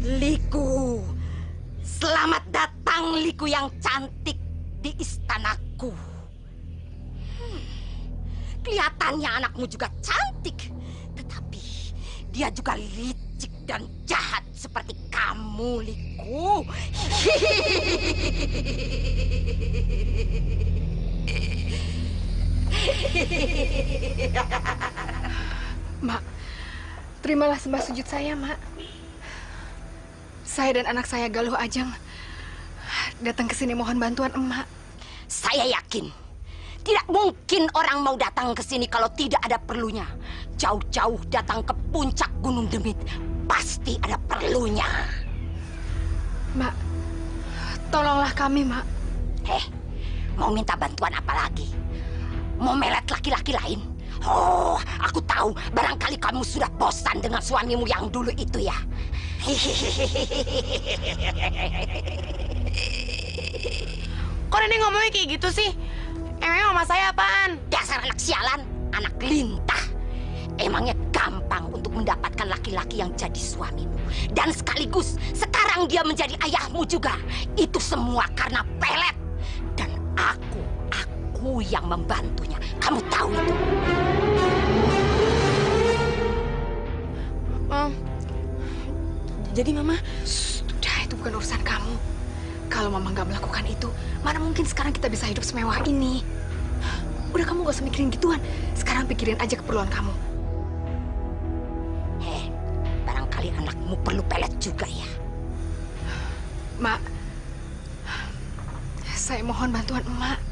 [SPEAKER 9] Liku, selamat datang Liku yang cantik di istanaku. Kelihatannya anakmu juga cantik, tetapi dia juga licik dan jahat seperti kamu, Liku.
[SPEAKER 3] Mak, terimalah sembah sujud saya, Mak. Saya dan anak saya Galuh Ajeng datang ke sini mohon bantuan emak.
[SPEAKER 9] Saya yakin tidak mungkin orang mau datang ke sini kalau tidak ada perlunya. Jauh-jauh datang ke puncak Gunung Demit, pasti ada perlunya.
[SPEAKER 3] Mak, tolonglah kami, Mak.
[SPEAKER 9] Mau minta bantuan apa lagi? Mau melet laki-laki lain? Oh, aku tahu. Barangkali kamu sudah bosan dengan suamimu yang dulu itu ya.
[SPEAKER 7] Kok Nenek ngomongnya kayak gitu sih? Emangnya mama saya apaan?
[SPEAKER 9] Dasar anak sialan, anak lintah. Emangnya gampang untuk mendapatkan laki-laki yang jadi suamimu. Dan sekaligus sekarang dia menjadi ayahmu juga. Itu semua karena pelet. Dan aku yang membantunya. Kamu tahu itu?
[SPEAKER 7] Jadi mama...
[SPEAKER 3] Sudah, itu bukan urusan kamu. Kalau mama nggak melakukan itu, mana mungkin sekarang kita bisa hidup semewah ini. Udah, kamu gak usah mikirin gituan. Sekarang pikirin aja keperluan kamu.
[SPEAKER 9] Barangkali anakmu perlu pelet juga ya.
[SPEAKER 3] Mak, saya mohon bantuan emak.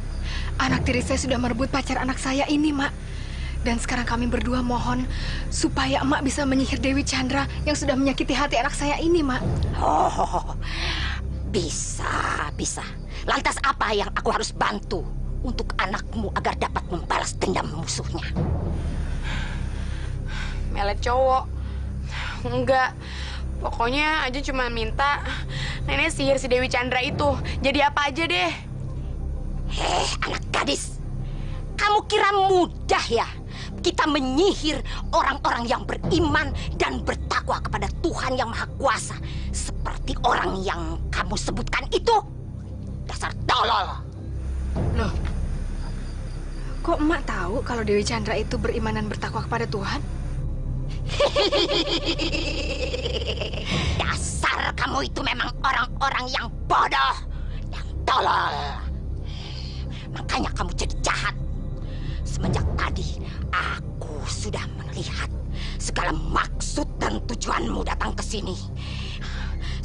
[SPEAKER 3] Anak tiri saya sudah merebut pacar anak saya ini, Mak. Dan sekarang kami berdua mohon supaya emak bisa menyihir Dewi Chandra yang sudah menyakiti hati anak saya ini, Mak.
[SPEAKER 9] Oh, bisa. Lantas apa yang aku harus bantu untuk anakmu agar dapat membalas dendam musuhnya?
[SPEAKER 7] Melet cowok. Enggak. Pokoknya aja cuma minta Nenek sihir si Dewi Chandra itu. Jadi apa aja deh.
[SPEAKER 9] Anak gadis. Kamu kira mudah ya kita menyihir orang-orang yang beriman dan bertakwa kepada Tuhan yang Maha Kuasa seperti orang yang kamu sebutkan itu? Dasar tolol.
[SPEAKER 3] Loh, kok emak tahu kalau Dewi Chandra itu beriman dan bertakwa kepada Tuhan?
[SPEAKER 9] Dasar kamu itu memang orang-orang yang bodoh, yang tolol. Makanya kamu jadi jahat. Semenjak tadi, aku sudah melihat segala maksud dan tujuanmu datang ke sini.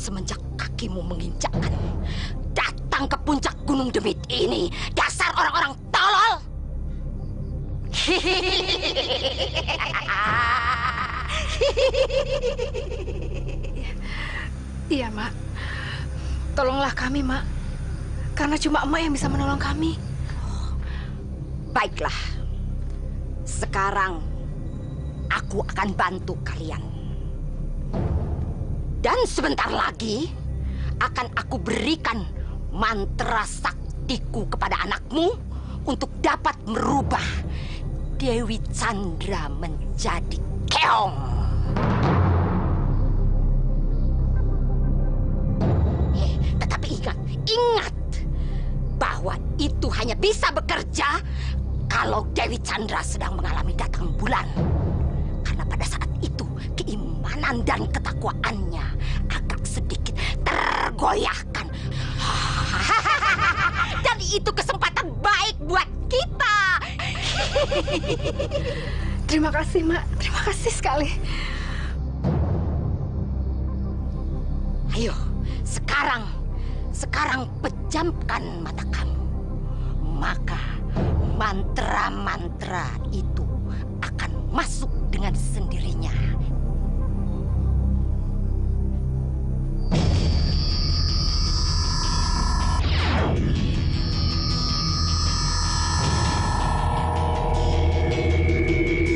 [SPEAKER 9] Semenjak kakimu menginjakkan datang ke puncak Gunung Demit ini, dasar orang-orang tolol.
[SPEAKER 3] Iya, Mak. Tolonglah kami, Mak. Karena cuma emak yang bisa menolong kami.
[SPEAKER 9] Baiklah. Sekarang aku akan bantu kalian. Dan sebentar lagi akan aku berikan mantra saktiku kepada anakmu untuk dapat merubah Dewi Chandra menjadi keong. Tetapi ingat bahwa itu hanya bisa bekerja kalau Dewi Chandra sedang mengalami datang bulan. Karena pada saat itu keimanan dan ketakwaannya agak sedikit tergoyahkan. Dan itu kesempatan baik buat kita.
[SPEAKER 3] Terima kasih, Mak. Terima kasih sekali.
[SPEAKER 9] Ayo, sekarang pejamkan mata kamu. Maka mantra-mantra itu akan masuk dengan sendirinya.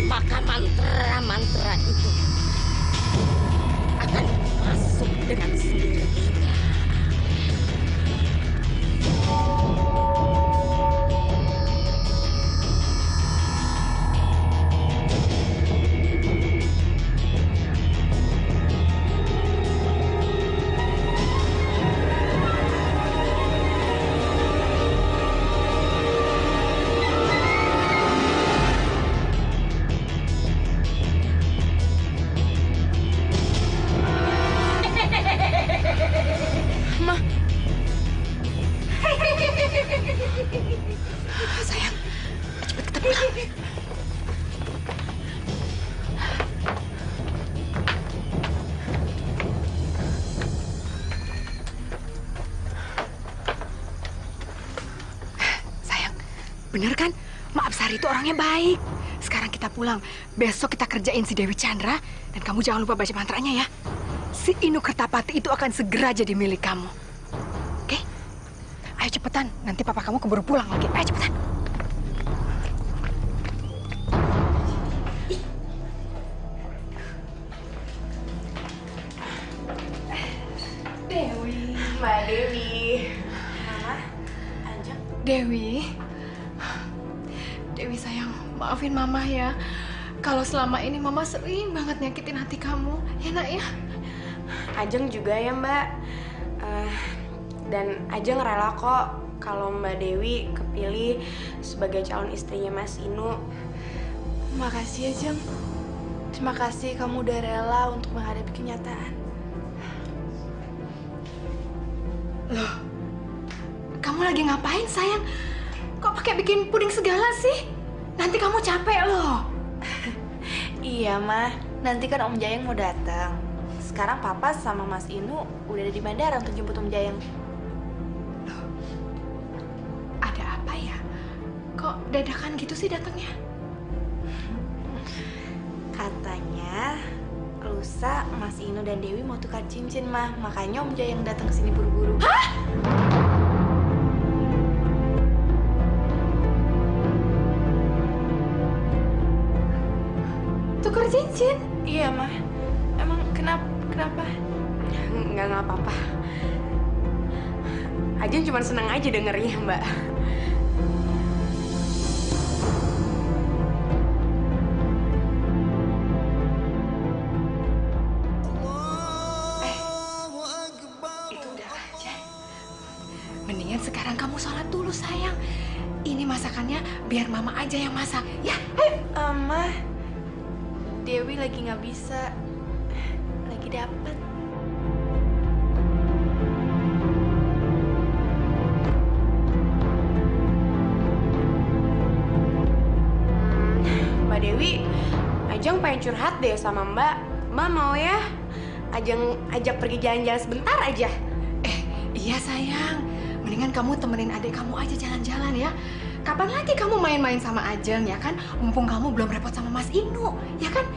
[SPEAKER 9] Maka mantra-mantra itu akan masuk dengan sendirinya.
[SPEAKER 3] Sayang, cepet kita pulang. Bener kan? Maaf Sari itu orangnya baik. Sekarang kita pulang. Besok kita kerjain si Dewi Chandra. Dan kamu jangan lupa baca mantranya ya. Si Inu Kertapati itu akan segera jadi milik kamu. Oke? Ayo cepetan. Nanti papa kamu keburu pulang lagi. Ayo cepetan.
[SPEAKER 5] Mbak Dewi. Mama, Ajeng.
[SPEAKER 3] Dewi sayang, maafin Mama ya. Kalau selama ini Mama sering banget nyakitin hati kamu, ya nak ya?
[SPEAKER 5] Ajeng juga ya Mbak. Dan Ajeng rela kok kalau Mbak Dewi kepilih sebagai calon istrinya Mas Inu.
[SPEAKER 2] Makasih ya, Jeng. Terima kasih kamu udah rela untuk menghadapi kenyataan.
[SPEAKER 3] Loh, kamu lagi ngapain sayang? Kok pakai bikin puding segala sih? Nanti kamu capek loh.
[SPEAKER 2] Iya, Mah. Nanti kan Om Jayang mau datang. Sekarang Papa sama Mas Inu udah ada di bandara untuk jemput Om Jayang.
[SPEAKER 3] Loh, ada apa ya? Kok dadakan gitu sih datangnya?
[SPEAKER 2] Katanya lusa Mas Inu dan Dewi mau tukar cincin, Mah. Makanya Om Jayang datang ke sini buru-buru.
[SPEAKER 3] Hah? Tukar cincin?
[SPEAKER 2] Iya, Mah. Emang kenapa?
[SPEAKER 5] Nggak apa-apa. Ajeng cuma seneng aja dengernya, Mbak.
[SPEAKER 3] Itu udah aja. Mendingan sekarang kamu sholat dulu sayang. Ini masakannya biar Mama aja yang masak. Ya, ayo.
[SPEAKER 2] Mah, Dewi lagi nggak bisa. Lagi dapet.
[SPEAKER 5] Mbak Dewi, Ajeng pengen curhat deh sama Mbak. Mbak mau ya? Ajeng ajak pergi jalan-jalan sebentar aja.
[SPEAKER 3] Iya sayang. Mendingan kamu temenin adik kamu aja jalan-jalan ya. Kapan lagi kamu main-main sama Ajeng ya kan? Mumpung kamu belum repot sama Mas Inu, ya kan?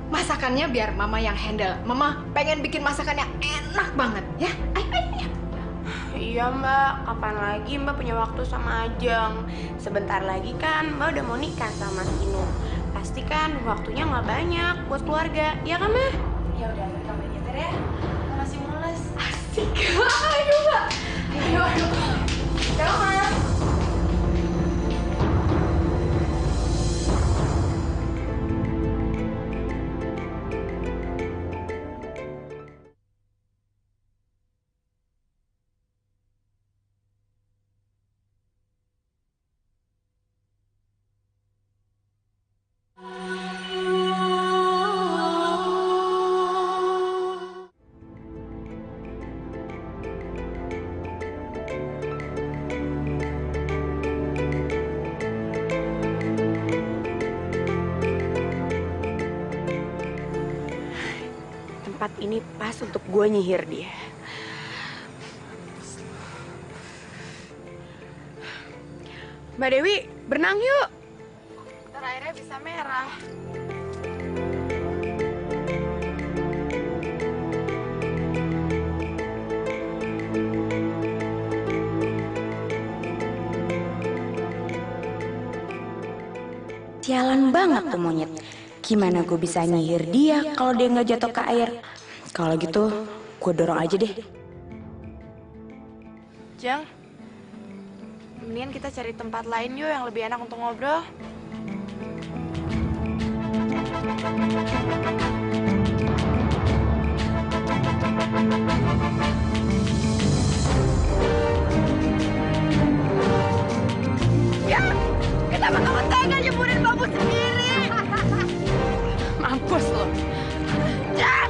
[SPEAKER 3] Masakannya biar Mama yang handle. Mama pengen bikin masakan yang enak banget ya. Ayo.
[SPEAKER 5] Iya Mbak, kapan lagi Mbak punya waktu sama Ajeng? Sebentar lagi kan Mbak udah mau nikah sama Mas Inu. Pasti kan waktunya nggak banyak buat keluarga, ya kan Mbak?
[SPEAKER 2] Ya udah, kamu nyetir ya. Masih mules.
[SPEAKER 3] Asik. Ayo Mbak. Ayo.
[SPEAKER 5] Selamat. Tempat ini pas untuk gue nyihir dia. Mbak Dewi, berenang yuk.
[SPEAKER 2] Ntar airnya bisa merah.
[SPEAKER 5] Sialan banget tuh monyet. Gimana gue bisa nyihir dia kalau dia nggak jatuh ke air? Kalau gitu, gue dorong aja deh.
[SPEAKER 2] Jeng, mendingan kita cari tempat lain yuk yang lebih enak untuk ngobrol.
[SPEAKER 9] Ya, kenapa kamu tega nyeburin bambu sendiri?
[SPEAKER 5] Mampus lo.
[SPEAKER 9] Jack!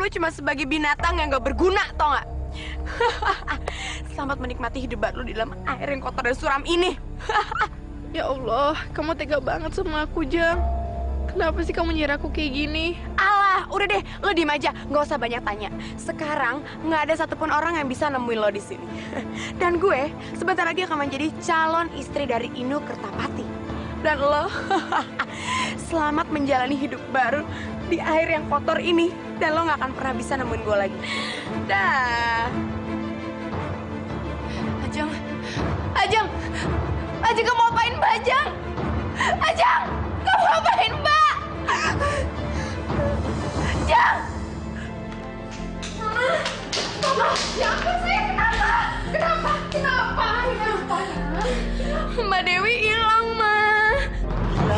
[SPEAKER 5] gue cuma sebagai binatang yang gak berguna, tau gak? Selamat menikmati hidup baru di dalam air yang kotor dan suram ini.
[SPEAKER 2] Ya Allah, kamu tega banget sama aku, Jang. Kenapa sih kamu nyerah aku kayak gini?
[SPEAKER 5] Alah, udah deh, lo diem aja, nggak usah banyak tanya. Sekarang nggak ada satupun orang yang bisa nemuin lo di sini. Dan gue sebentar lagi akan menjadi calon istri dari Inu Kertapati. Dan lo selamat menjalani hidup baru di air yang kotor ini. Dan lo nggak akan pernah bisa nemuin gue lagi. Dah.
[SPEAKER 2] Ajeng, Ajeng, Ajeng kamu apain Mbak Ajeng? Ajeng, kamu apain Mbak? Ajeng! Mama, ya ampun saya kenapa? Kenapa? Mbak Dewi hilang, Ma.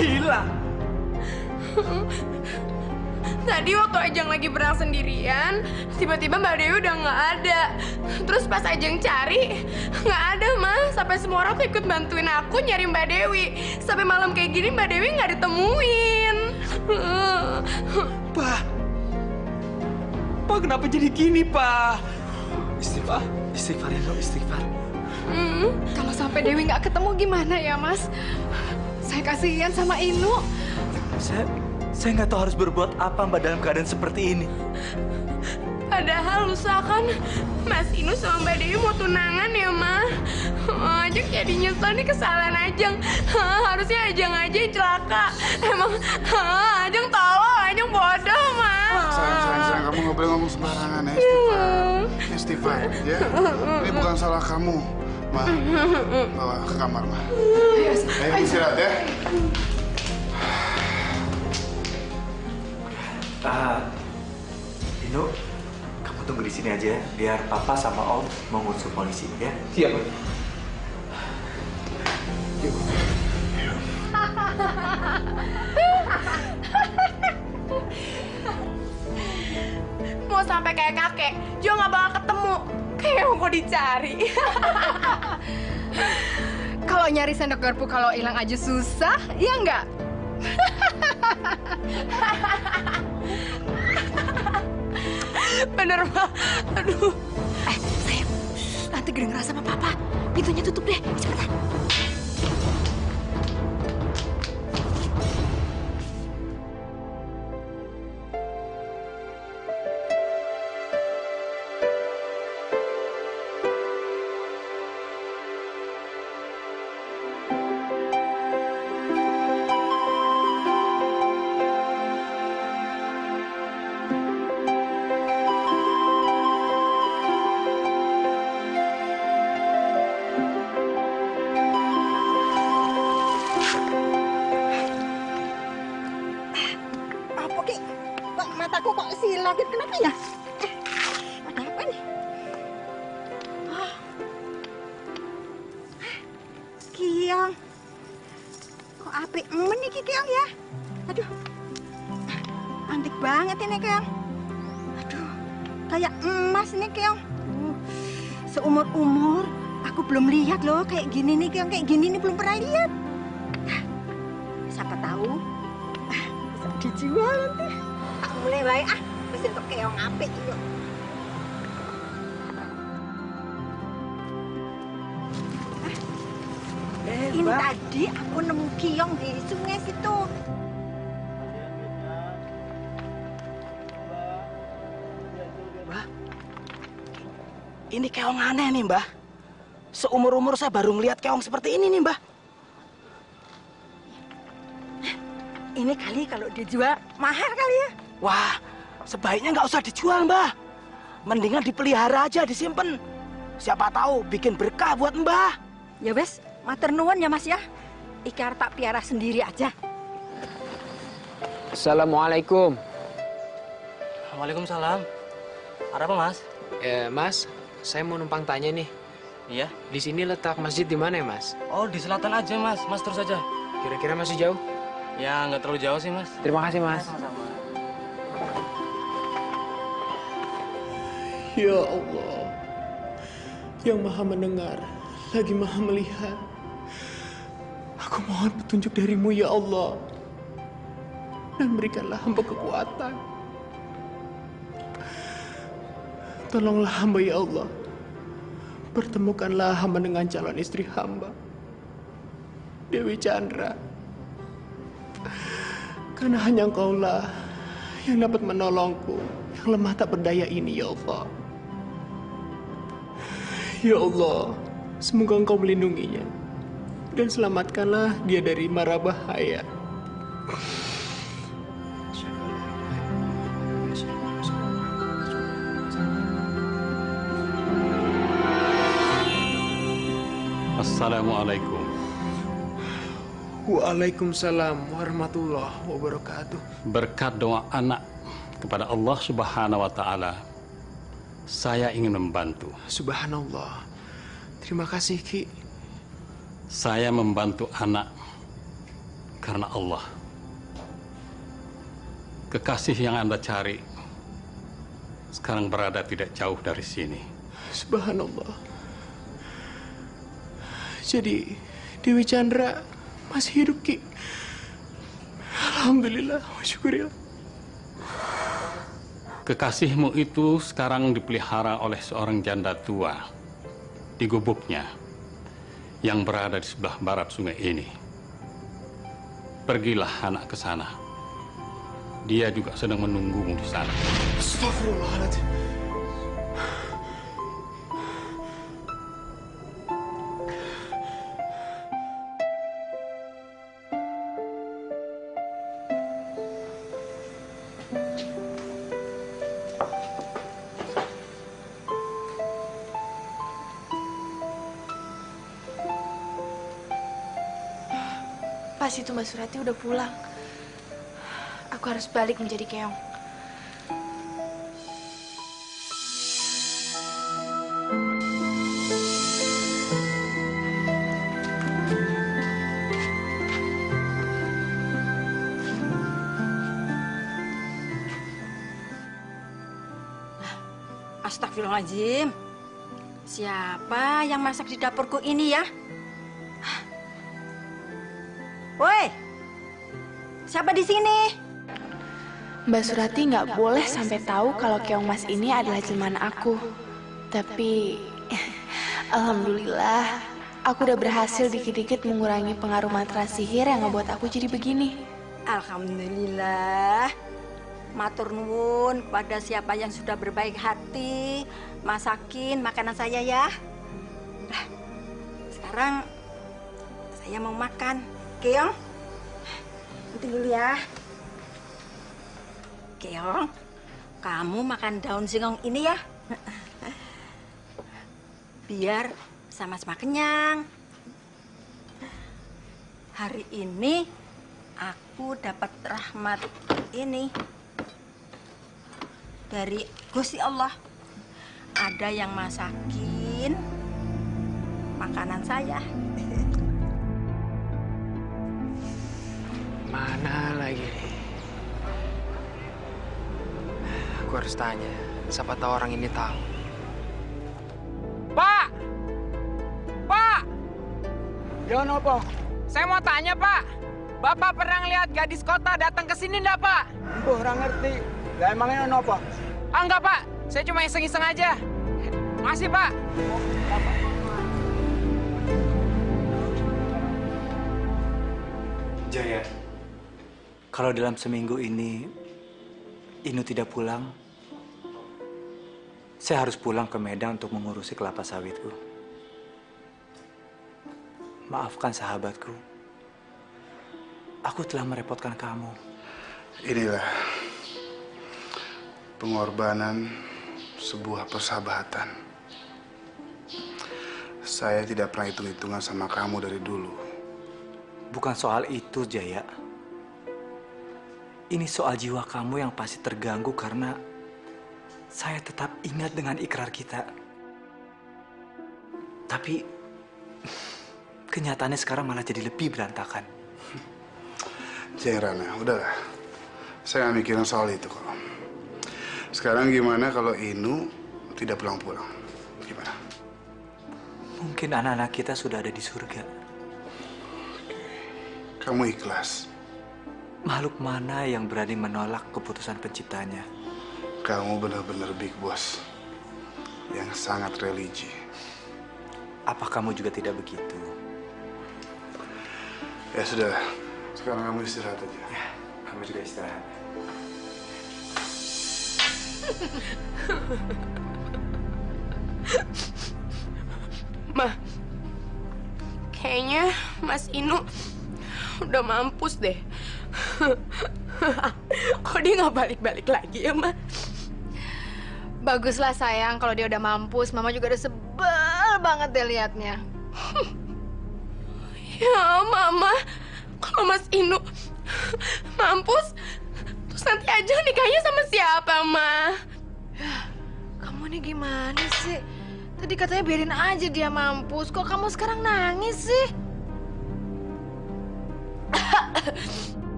[SPEAKER 4] Hilang?
[SPEAKER 2] Tadi waktu Ajeng lagi berenang sendirian, tiba-tiba Mbak Dewi udah nggak ada. Terus pas Ajeng cari, nggak ada, Ma. Sampai semua orang tuh ikut bantuin aku nyari Mbak Dewi. Sampai malam kayak gini Mbak Dewi nggak ditemuin.
[SPEAKER 4] Pak kenapa jadi gini, Pak? Istighfar, istighfar ya, istighfar.
[SPEAKER 3] Kalau sampai Dewi nggak ketemu gimana ya, Mas? Saya kasihan sama Inu.
[SPEAKER 4] Saya nggak tahu harus berbuat apa, Mbak, dalam keadaan seperti ini.
[SPEAKER 2] Padahal lusa kan Mas Inu sama Mbak Dewi mau tunangan ya, Ma. Ajeng jadi nyesel nih kesalahan Ajeng. Harusnya Ajeng aja yang celaka. Emang Ajeng tolong, Ajeng bodoh, Ma.
[SPEAKER 1] Sayang, kamu nggak boleh ngomong sembarangan ya, Istighfar, ya. Ini bukan salah kamu, Ma. Bawa ke kamar, Ma. Ayo istirahat ya.
[SPEAKER 4] Inu, kamu tunggu di sini aja, biar Papa sama Om mengusut polisi, ya?
[SPEAKER 6] Siap.
[SPEAKER 5] Mau sampai kayak kakek, juga nggak bakal ketemu. Kayak mau dicari.
[SPEAKER 3] Kalau nyari sendok garpu kalau hilang aja susah, ya nggak?
[SPEAKER 5] Bener, Ma. Aduh.
[SPEAKER 3] Sayang, nanti kedengeran sama Papa. Pintunya tutup deh, cepetan.
[SPEAKER 9] Mataku kok silau gitu, kenapa ya? Ada apa nih? Kiong. Kok apik men iki Kiong ya? Aduh. Antik banget ini Kiong. Aduh. Kayak emas nih Kiong. Seumur-umur aku belum lihat loh kayak gini nih Kiong. Kayak gini nih belum pernah lihat. Siapa tahu bisa dijual nanti. Mulai baik mesti untuk keong apik yuk. Ini tadi aku nemu kiong di sungai situ.
[SPEAKER 10] Mbah, ini keong aneh nih, Mbah. Seumur-umur saya baru ngeliat keong seperti ini nih, Mbah.
[SPEAKER 9] Ini kali kalau dijual mahal kali ya.
[SPEAKER 10] Wah, sebaiknya nggak usah dijual, Mbah. Mendingan dipelihara aja, disimpan. Siapa tahu bikin berkah buat Mbah.
[SPEAKER 9] Ya wes, matur nuwun ya Mas ya. Iki tak piara sendiri aja.
[SPEAKER 6] Assalamualaikum.
[SPEAKER 11] Waalaikumsalam. Ada apa, Mas?
[SPEAKER 6] Mas, saya mau numpang tanya nih.
[SPEAKER 11] Iya?
[SPEAKER 6] Di sini letak masjid di mana ya, Mas?
[SPEAKER 11] Oh, di selatan aja, Mas. Mas terus aja.
[SPEAKER 6] Kira-kira masih jauh?
[SPEAKER 11] Ya, nggak terlalu jauh sih, Mas.
[SPEAKER 6] Terima kasih, Mas.
[SPEAKER 11] Sama-sama.
[SPEAKER 12] Ya Allah, yang maha mendengar, lagi maha melihat. Aku mohon petunjuk darimu ya Allah. Dan berikanlah hamba kekuatan. Tolonglah hamba ya Allah. Pertemukanlah hamba dengan calon istri hamba, Dewi Chandra. Karena hanya Engkaulah yang dapat menolongku yang lemah tak berdaya ini ya Allah. Ya Allah, semoga Engkau melindunginya dan selamatkanlah dia dari mara bahaya.
[SPEAKER 13] Assalamualaikum.
[SPEAKER 12] Waalaikumsalam warahmatullahi wabarakatuh.
[SPEAKER 13] Berkat doa anak kepada Allah Subhanahu wa Ta'ala, saya ingin membantu.
[SPEAKER 12] Subhanallah. Terima kasih, Ki.
[SPEAKER 13] Saya membantu anak karena Allah. Kekasih yang Anda cari sekarang berada tidak jauh dari sini.
[SPEAKER 12] Subhanallah. Jadi, Dewi Chandra masih hidup, Ki. Alhamdulillah, syukurillah.
[SPEAKER 13] Kekasihmu itu sekarang dipelihara oleh seorang janda tua di gubuknya yang berada di sebelah barat sungai ini. Pergilah anak ke sana. Dia juga sedang menunggumu di sana.
[SPEAKER 12] Astagfirullahaladzim.
[SPEAKER 2] Pas itu Mbak Surati udah pulang. Aku harus balik menjadi keong.
[SPEAKER 9] Astagfirullahaladzim. Siapa yang masak di dapurku ini ya? Woi, siapa di sini?
[SPEAKER 2] Mbak Surati nggak boleh sampai tahu kalau keong mas ini adalah jelmaan aku. Tapi, alhamdulillah, aku udah berhasil dikit-dikit mengurangi pengaruh mantra sihir yang ngebuat aku jadi begini.
[SPEAKER 9] Alhamdulillah. Matur nuwun kepada siapa yang sudah berbaik hati masakin makanan saya ya. Nah, sekarang saya mau makan. Keong, nanti dulu ya. Keong, kamu makan daun singkong ini ya. Biar sama-sama kenyang. Hari ini aku dapat rahmat ini dari Gusti Allah. Ada yang masakin makanan saya.
[SPEAKER 6] Mana lagi? Aku harus tanya, siapa tahu orang ini tahu.
[SPEAKER 14] Pak! Pak!
[SPEAKER 10] Ya, apa?
[SPEAKER 14] Saya mau tanya, Pak. Bapak pernah ngeliat gadis kota datang ke sini enggak, Pak?
[SPEAKER 10] Empuh, orang ngerti. Lah emangnya apa?
[SPEAKER 14] Ah, enggak, Pak. Saya cuma iseng-iseng aja. Makasih, Pak.
[SPEAKER 4] Jaya, kalau dalam seminggu ini Inu tidak pulang, saya harus pulang ke Medan untuk mengurusi kelapa sawitku. Maafkan sahabatku. Aku telah merepotkan kamu.
[SPEAKER 1] Inilah pengorbanan sebuah persahabatan. Saya tidak pernah hitung-hitungan sama kamu dari dulu.
[SPEAKER 4] Bukan soal itu, Jaya. Ini soal jiwa kamu yang pasti terganggu karena saya tetap ingat dengan ikrar kita. Tapi kenyataannya sekarang malah jadi lebih berantakan.
[SPEAKER 1] Jaya Rana, udahlah. Saya nggak mikirin soal itu kok. Sekarang gimana kalau Inu tidak pulang-pulang? Gimana?
[SPEAKER 4] Mungkin anak-anak kita sudah ada di surga.
[SPEAKER 1] Kamu ikhlas?
[SPEAKER 4] Makhluk mana yang berani menolak keputusan penciptanya?
[SPEAKER 1] Kamu benar-benar big boss. yang sangat religi.
[SPEAKER 4] Apa kamu juga tidak begitu?
[SPEAKER 1] Ya sudah, sekarang kamu istirahat aja.
[SPEAKER 4] Ya, kamu juga istirahat.
[SPEAKER 5] Ma, kayaknya Mas Inu udah mampus deh. Kok dia nggak balik-balik lagi ya, Ma?
[SPEAKER 3] Baguslah sayang, kalau dia udah mampus, Mama juga udah sebel banget deh liatnya.
[SPEAKER 5] Ya, Mama, kalau Mas Inu mampus, terus nanti aja nikahnya sama siapa, Ma?
[SPEAKER 3] Kamu nih gimana sih? Tadi katanya biarin aja dia mampus, kok kamu sekarang nangis sih?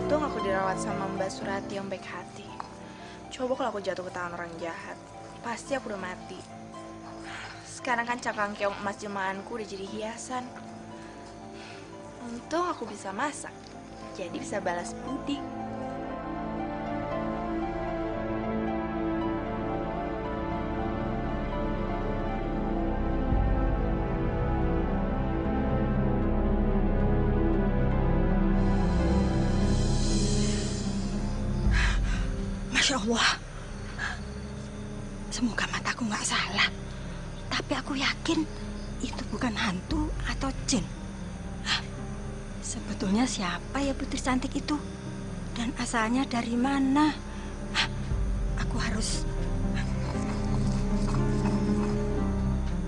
[SPEAKER 7] Untung aku dirawat sama Mbak Surati yang baik hati. Coba kalau aku jatuh ke tangan orang jahat, pasti aku udah mati. Sekarang kan cangkang keong emas jemaanku udah jadi hiasan. Untung aku bisa masak, jadi bisa balas budi.
[SPEAKER 9] Masya Allah. Semoga mataku nggak salah. Tapi aku yakin itu bukan hantu atau jin. Hah, sebetulnya siapa ya putri cantik itu? Dan asalnya dari mana? Hah, aku harus...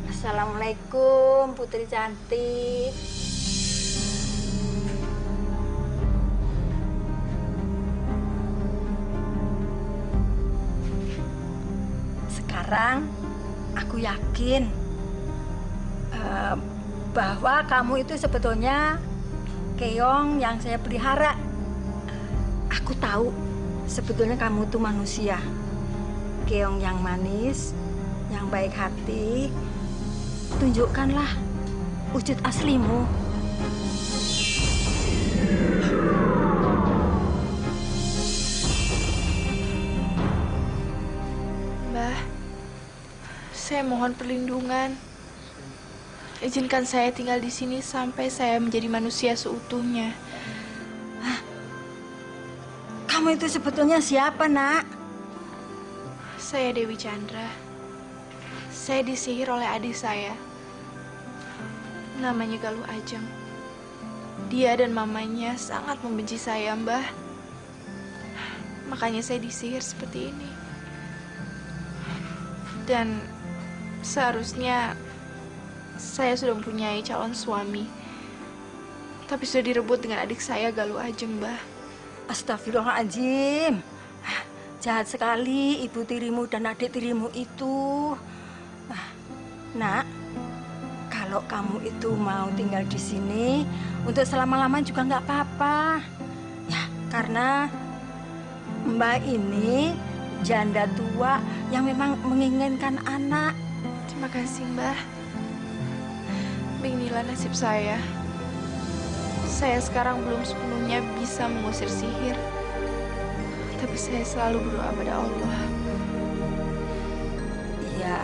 [SPEAKER 9] Assalamualaikum putri cantik. Sekarang aku yakin bahwa kamu itu sebetulnya keong yang saya pelihara. Aku tahu sebetulnya kamu itu manusia, keong yang manis, yang baik hati. Tunjukkanlah wujud aslimu.
[SPEAKER 2] Mbah, saya mohon perlindungan. Izinkan saya tinggal di sini sampai saya menjadi manusia seutuhnya.
[SPEAKER 9] Kamu itu sebetulnya siapa, Nak?
[SPEAKER 2] Saya Dewi Chandra. Saya disihir oleh adik saya. Namanya Galuh Ajeng. Dia dan mamanya sangat membenci saya, Mbah. Makanya saya disihir seperti ini. Dan seharusnya saya sudah mempunyai calon suami. Tapi sudah direbut dengan adik saya, Galuh Ajeng, Mbah.
[SPEAKER 9] Astagfirullahaladzim. Jahat sekali ibu tirimu dan adik tirimu itu. Nak, kalau kamu itu mau tinggal di sini untuk selama-lama juga nggak apa-apa. Ya, karena Mbak ini janda tua yang memang menginginkan anak.
[SPEAKER 2] Terima kasih, Mbah. Beginilah nasib saya. Saya sekarang belum sepenuhnya bisa mengusir sihir. Tapi saya selalu berdoa pada Allah.
[SPEAKER 9] Iya,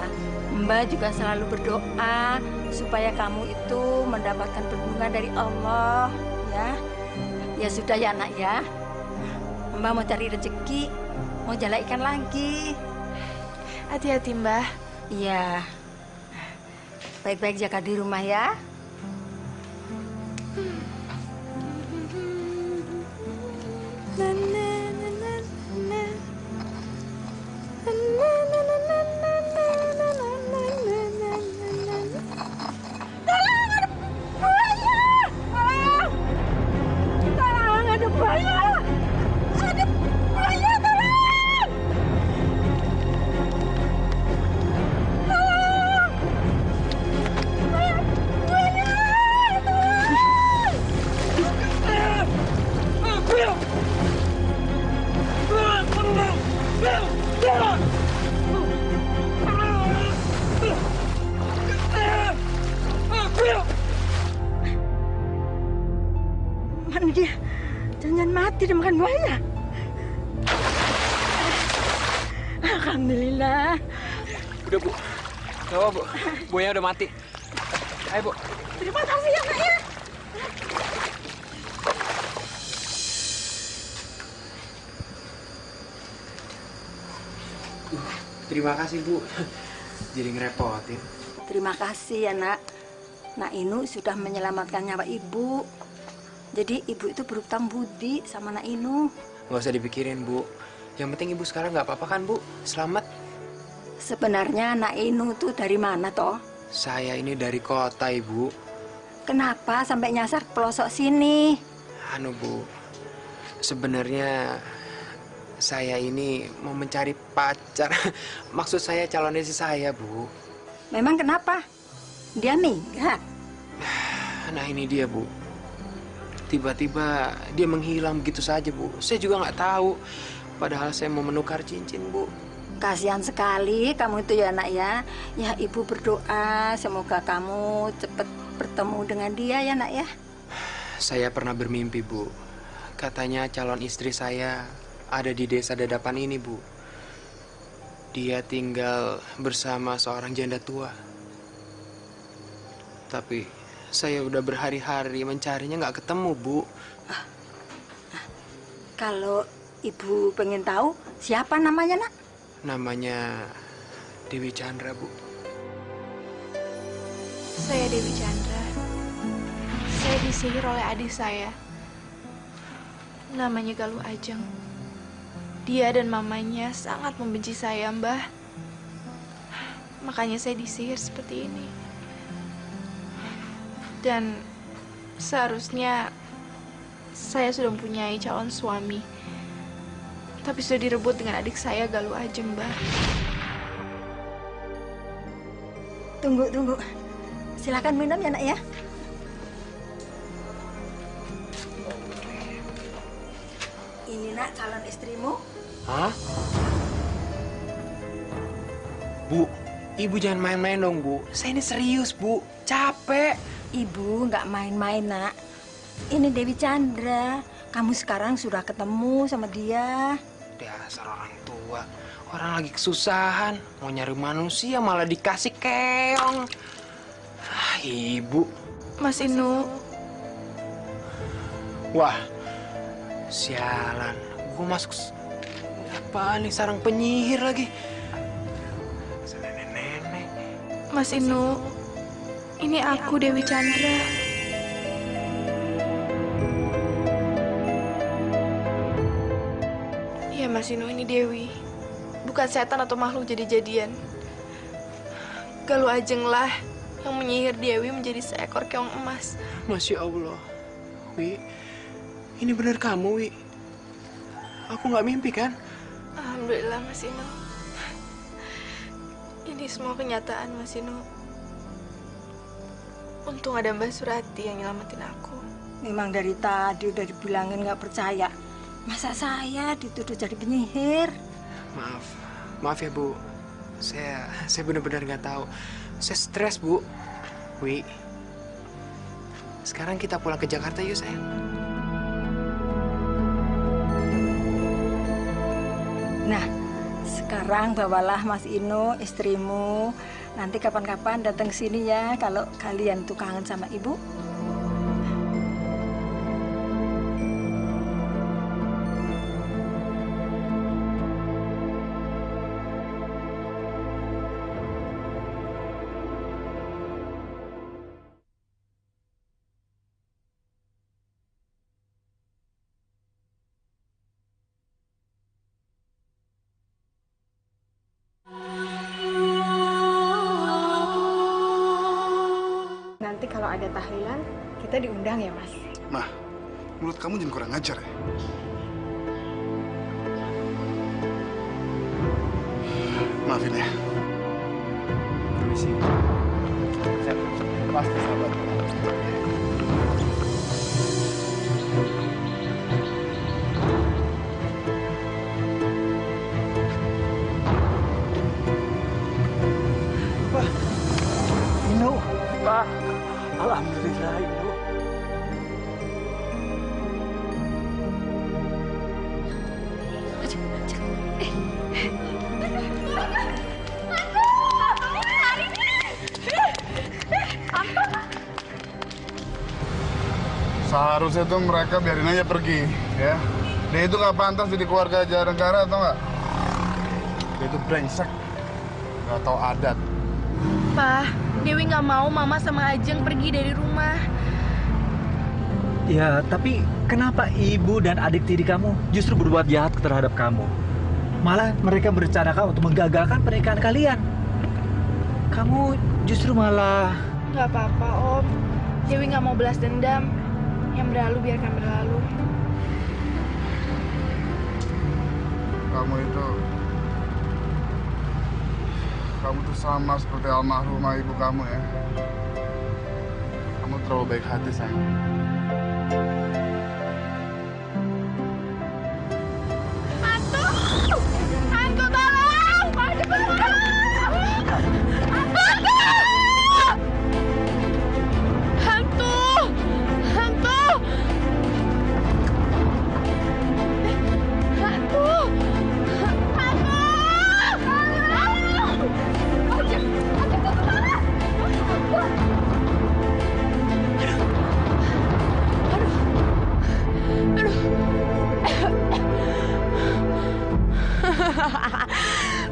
[SPEAKER 9] Mbak juga selalu berdoa supaya kamu itu mendapatkan perlindungan dari Allah, ya. Ya sudah ya, Nak ya. Mbak mau cari rezeki, mau jala ikan lagi.
[SPEAKER 2] Hati-hati, Mbah.
[SPEAKER 9] Iya. Baik-baik jaga di rumah ya. tidak makan buaya. Alhamdulillah.
[SPEAKER 6] Udah, Bu. Gak apa, Bu. Buaya udah mati. Ayo, Bu.
[SPEAKER 9] Terima kasih ya, Nak ya.
[SPEAKER 8] Terima kasih, Bu. Jadi ngerepotin.
[SPEAKER 9] Terima kasih ya, Nak. Nak Inu sudah menyelamatkan nyawa Ibu. Jadi Ibu itu berutang budi sama Nak Inu.
[SPEAKER 8] Nggak usah dipikirin, Bu. Yang penting Ibu sekarang nggak apa-apa kan, Bu? Selamat.
[SPEAKER 9] Sebenarnya Nak Inu tuh dari mana, toh?
[SPEAKER 8] Saya ini dari kota, Ibu.
[SPEAKER 9] Kenapa sampai nyasar ke pelosok sini?
[SPEAKER 8] Anu, Bu. Sebenarnya saya ini mau mencari pacar. Maksud saya calon istri saya, Bu.
[SPEAKER 9] Memang kenapa? Dia minggat.
[SPEAKER 8] Nah, ini dia, Bu. Tiba-tiba dia menghilang begitu saja, Bu. Saya juga nggak tahu. Padahal saya mau menukar cincin, Bu.
[SPEAKER 9] Kasihan sekali kamu itu ya, Nak ya. Ya, Ibu berdoa semoga kamu cepat bertemu dengan dia ya, Nak ya.
[SPEAKER 8] Saya pernah bermimpi, Bu. Katanya calon istri saya ada di desa Dadapan ini, Bu. Dia tinggal bersama seorang janda tua. Tapi saya udah berhari-hari mencarinya nggak ketemu, Bu.
[SPEAKER 9] Kalau Ibu pengen tahu siapa namanya, Nak?
[SPEAKER 8] Namanya Dewi Chandra, Bu.
[SPEAKER 2] Saya Dewi Chandra. Saya disihir oleh adik saya. Namanya Galuh Ajeng. Dia dan mamanya sangat membenci saya, Mbah. Makanya saya disihir seperti ini. Dan seharusnya saya sudah mempunyai calon suami. Tapi sudah direbut dengan adik saya, Galuh Ajeng, Mbah.
[SPEAKER 9] Tunggu. Silakan minum ya, Nak ya. Ini, Nak, calon istrimu.
[SPEAKER 8] Hah? Bu, Ibu jangan main-main dong, Bu. Saya ini serius, Bu. Capek.
[SPEAKER 9] Ibu nggak main-main, Nak. Ini Dewi Chandra. Kamu sekarang sudah ketemu sama dia.
[SPEAKER 8] Dasar orang tua. Orang lagi kesusahan. Mau nyari manusia malah dikasih keong. Ah, Ibu.
[SPEAKER 2] Mas Inu.
[SPEAKER 8] Wah, sialan. Gue masuk... Apaan nih, sarang penyihir lagi. Nenek-nenek.
[SPEAKER 2] Mas Inu. Ini aku, Dewi Chandra. Ya, Mas Inu, ini Dewi. Bukan setan atau makhluk jadi-jadian. Galuh Ajeng lah yang menyihir Dewi menjadi seekor keong emas.
[SPEAKER 8] Masya Allah. Wi, ini benar kamu, Wi. Aku nggak mimpi, kan?
[SPEAKER 2] Alhamdulillah, Mas Inu. Ini semua kenyataan, Mas Inu. Untung ada Mbak Surati yang nyelamatin aku.
[SPEAKER 9] Memang dari tadi udah dibilangin nggak percaya. Masa saya dituduh jadi penyihir?
[SPEAKER 8] Maaf ya, Bu. Saya benar-benar nggak tahu. Saya stres, Bu. Wi, sekarang kita pulang ke Jakarta yuk, sayang.
[SPEAKER 9] Nah, sekarang bawalah Mas Inu, istrimu. Nanti kapan-kapan datang sini ya kalau kalian tuh kangen sama Ibu.
[SPEAKER 3] Nanti kalau ada tahlilan, kita diundang ya, Mas?
[SPEAKER 1] Mah, mulut kamu jangan kurang ajar ya. Maafin ya.
[SPEAKER 8] Permisi.
[SPEAKER 1] Pasti sabar.
[SPEAKER 10] Inu, Pak. Alhamdulillah, Inu.
[SPEAKER 1] Seharusnya tuh mereka biarin aja pergi, ya. Dia itu nggak pantas jadi keluarga Jarengkara, atau nggak? Dia itu brengsek, nggak tahu adat.
[SPEAKER 2] Pa, Dewi nggak mau Mama sama Ajeng pergi dari rumah.
[SPEAKER 4] Ya, tapi kenapa ibu dan adik tiri kamu justru berbuat jahat terhadap kamu? Malah mereka berencanakan untuk menggagalkan pernikahan kalian. Kamu justru malah...
[SPEAKER 2] Nggak apa-apa, Om. Dewi nggak mau balas dendam. Yang berlalu biarkan berlalu.
[SPEAKER 1] Kamu tuh sama seperti almarhumah ibu kamu ya. Kamu terlalu baik hati, sayang.
[SPEAKER 2] Hantu! Hantu tolong! Hantu tolong! Hantu! Hantu! Hantu! Hantu!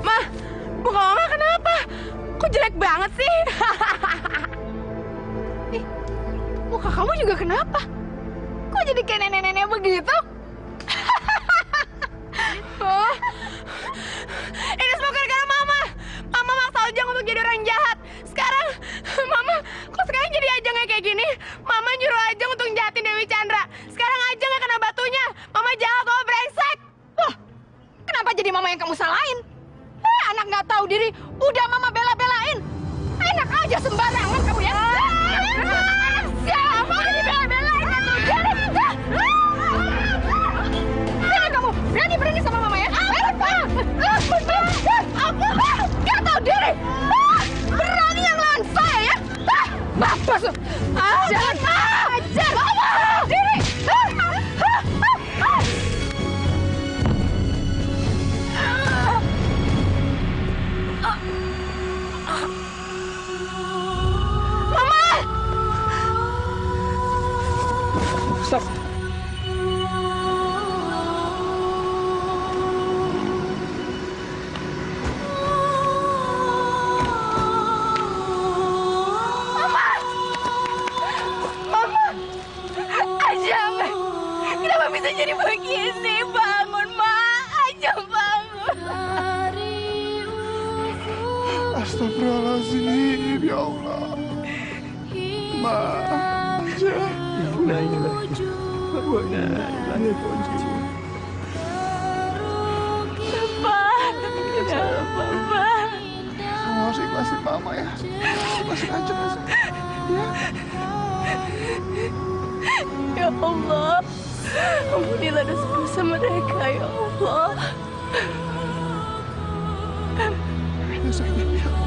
[SPEAKER 7] Ma, muka Mama kenapa? Kok jelek banget sih?
[SPEAKER 3] Muka kamu juga kenapa? Kok jadi kayak nenek-nenek begitu?
[SPEAKER 7] Oh, ini semua gara-gara Mama. Mama maksa Ojang untuk jadi orang jahat. Sekarang, Mama, kok sekarang jadi Ajangnya kayak gini? Mama nyuruh Ajang untuk jahatin Dewi Chandra. Sekarang Ajang yang kena batunya. Mama jahat, Mama brengsek.
[SPEAKER 3] Wah, kenapa jadi Mama yang kamu salahin? Anak nggak tahu diri, udah Mama bela-belain. Enak aja sembarangan kamu ya. Siapa yang dibela-belain? Jangan kamu berani sama Mama ya. Apa? Nggak tahu diri. Berani yang lawan saya ya. Mampus. Jangan ajar. Diri.
[SPEAKER 6] Stop.
[SPEAKER 2] Ajeng, kenapa bisa jadi begini? Bangun, Ma. Ajeng, bangun.
[SPEAKER 1] Astagfirullahaladzim, ya Allah. Ma, Ajeng.
[SPEAKER 2] Kenapa?
[SPEAKER 1] Kamu harus ikhlasin Mama ya. Ikhlasin Ajeng ya.
[SPEAKER 2] Ya Allah, ampunilah dosa-dosa mereka, ya Allah.
[SPEAKER 1] Ya sayang, ya.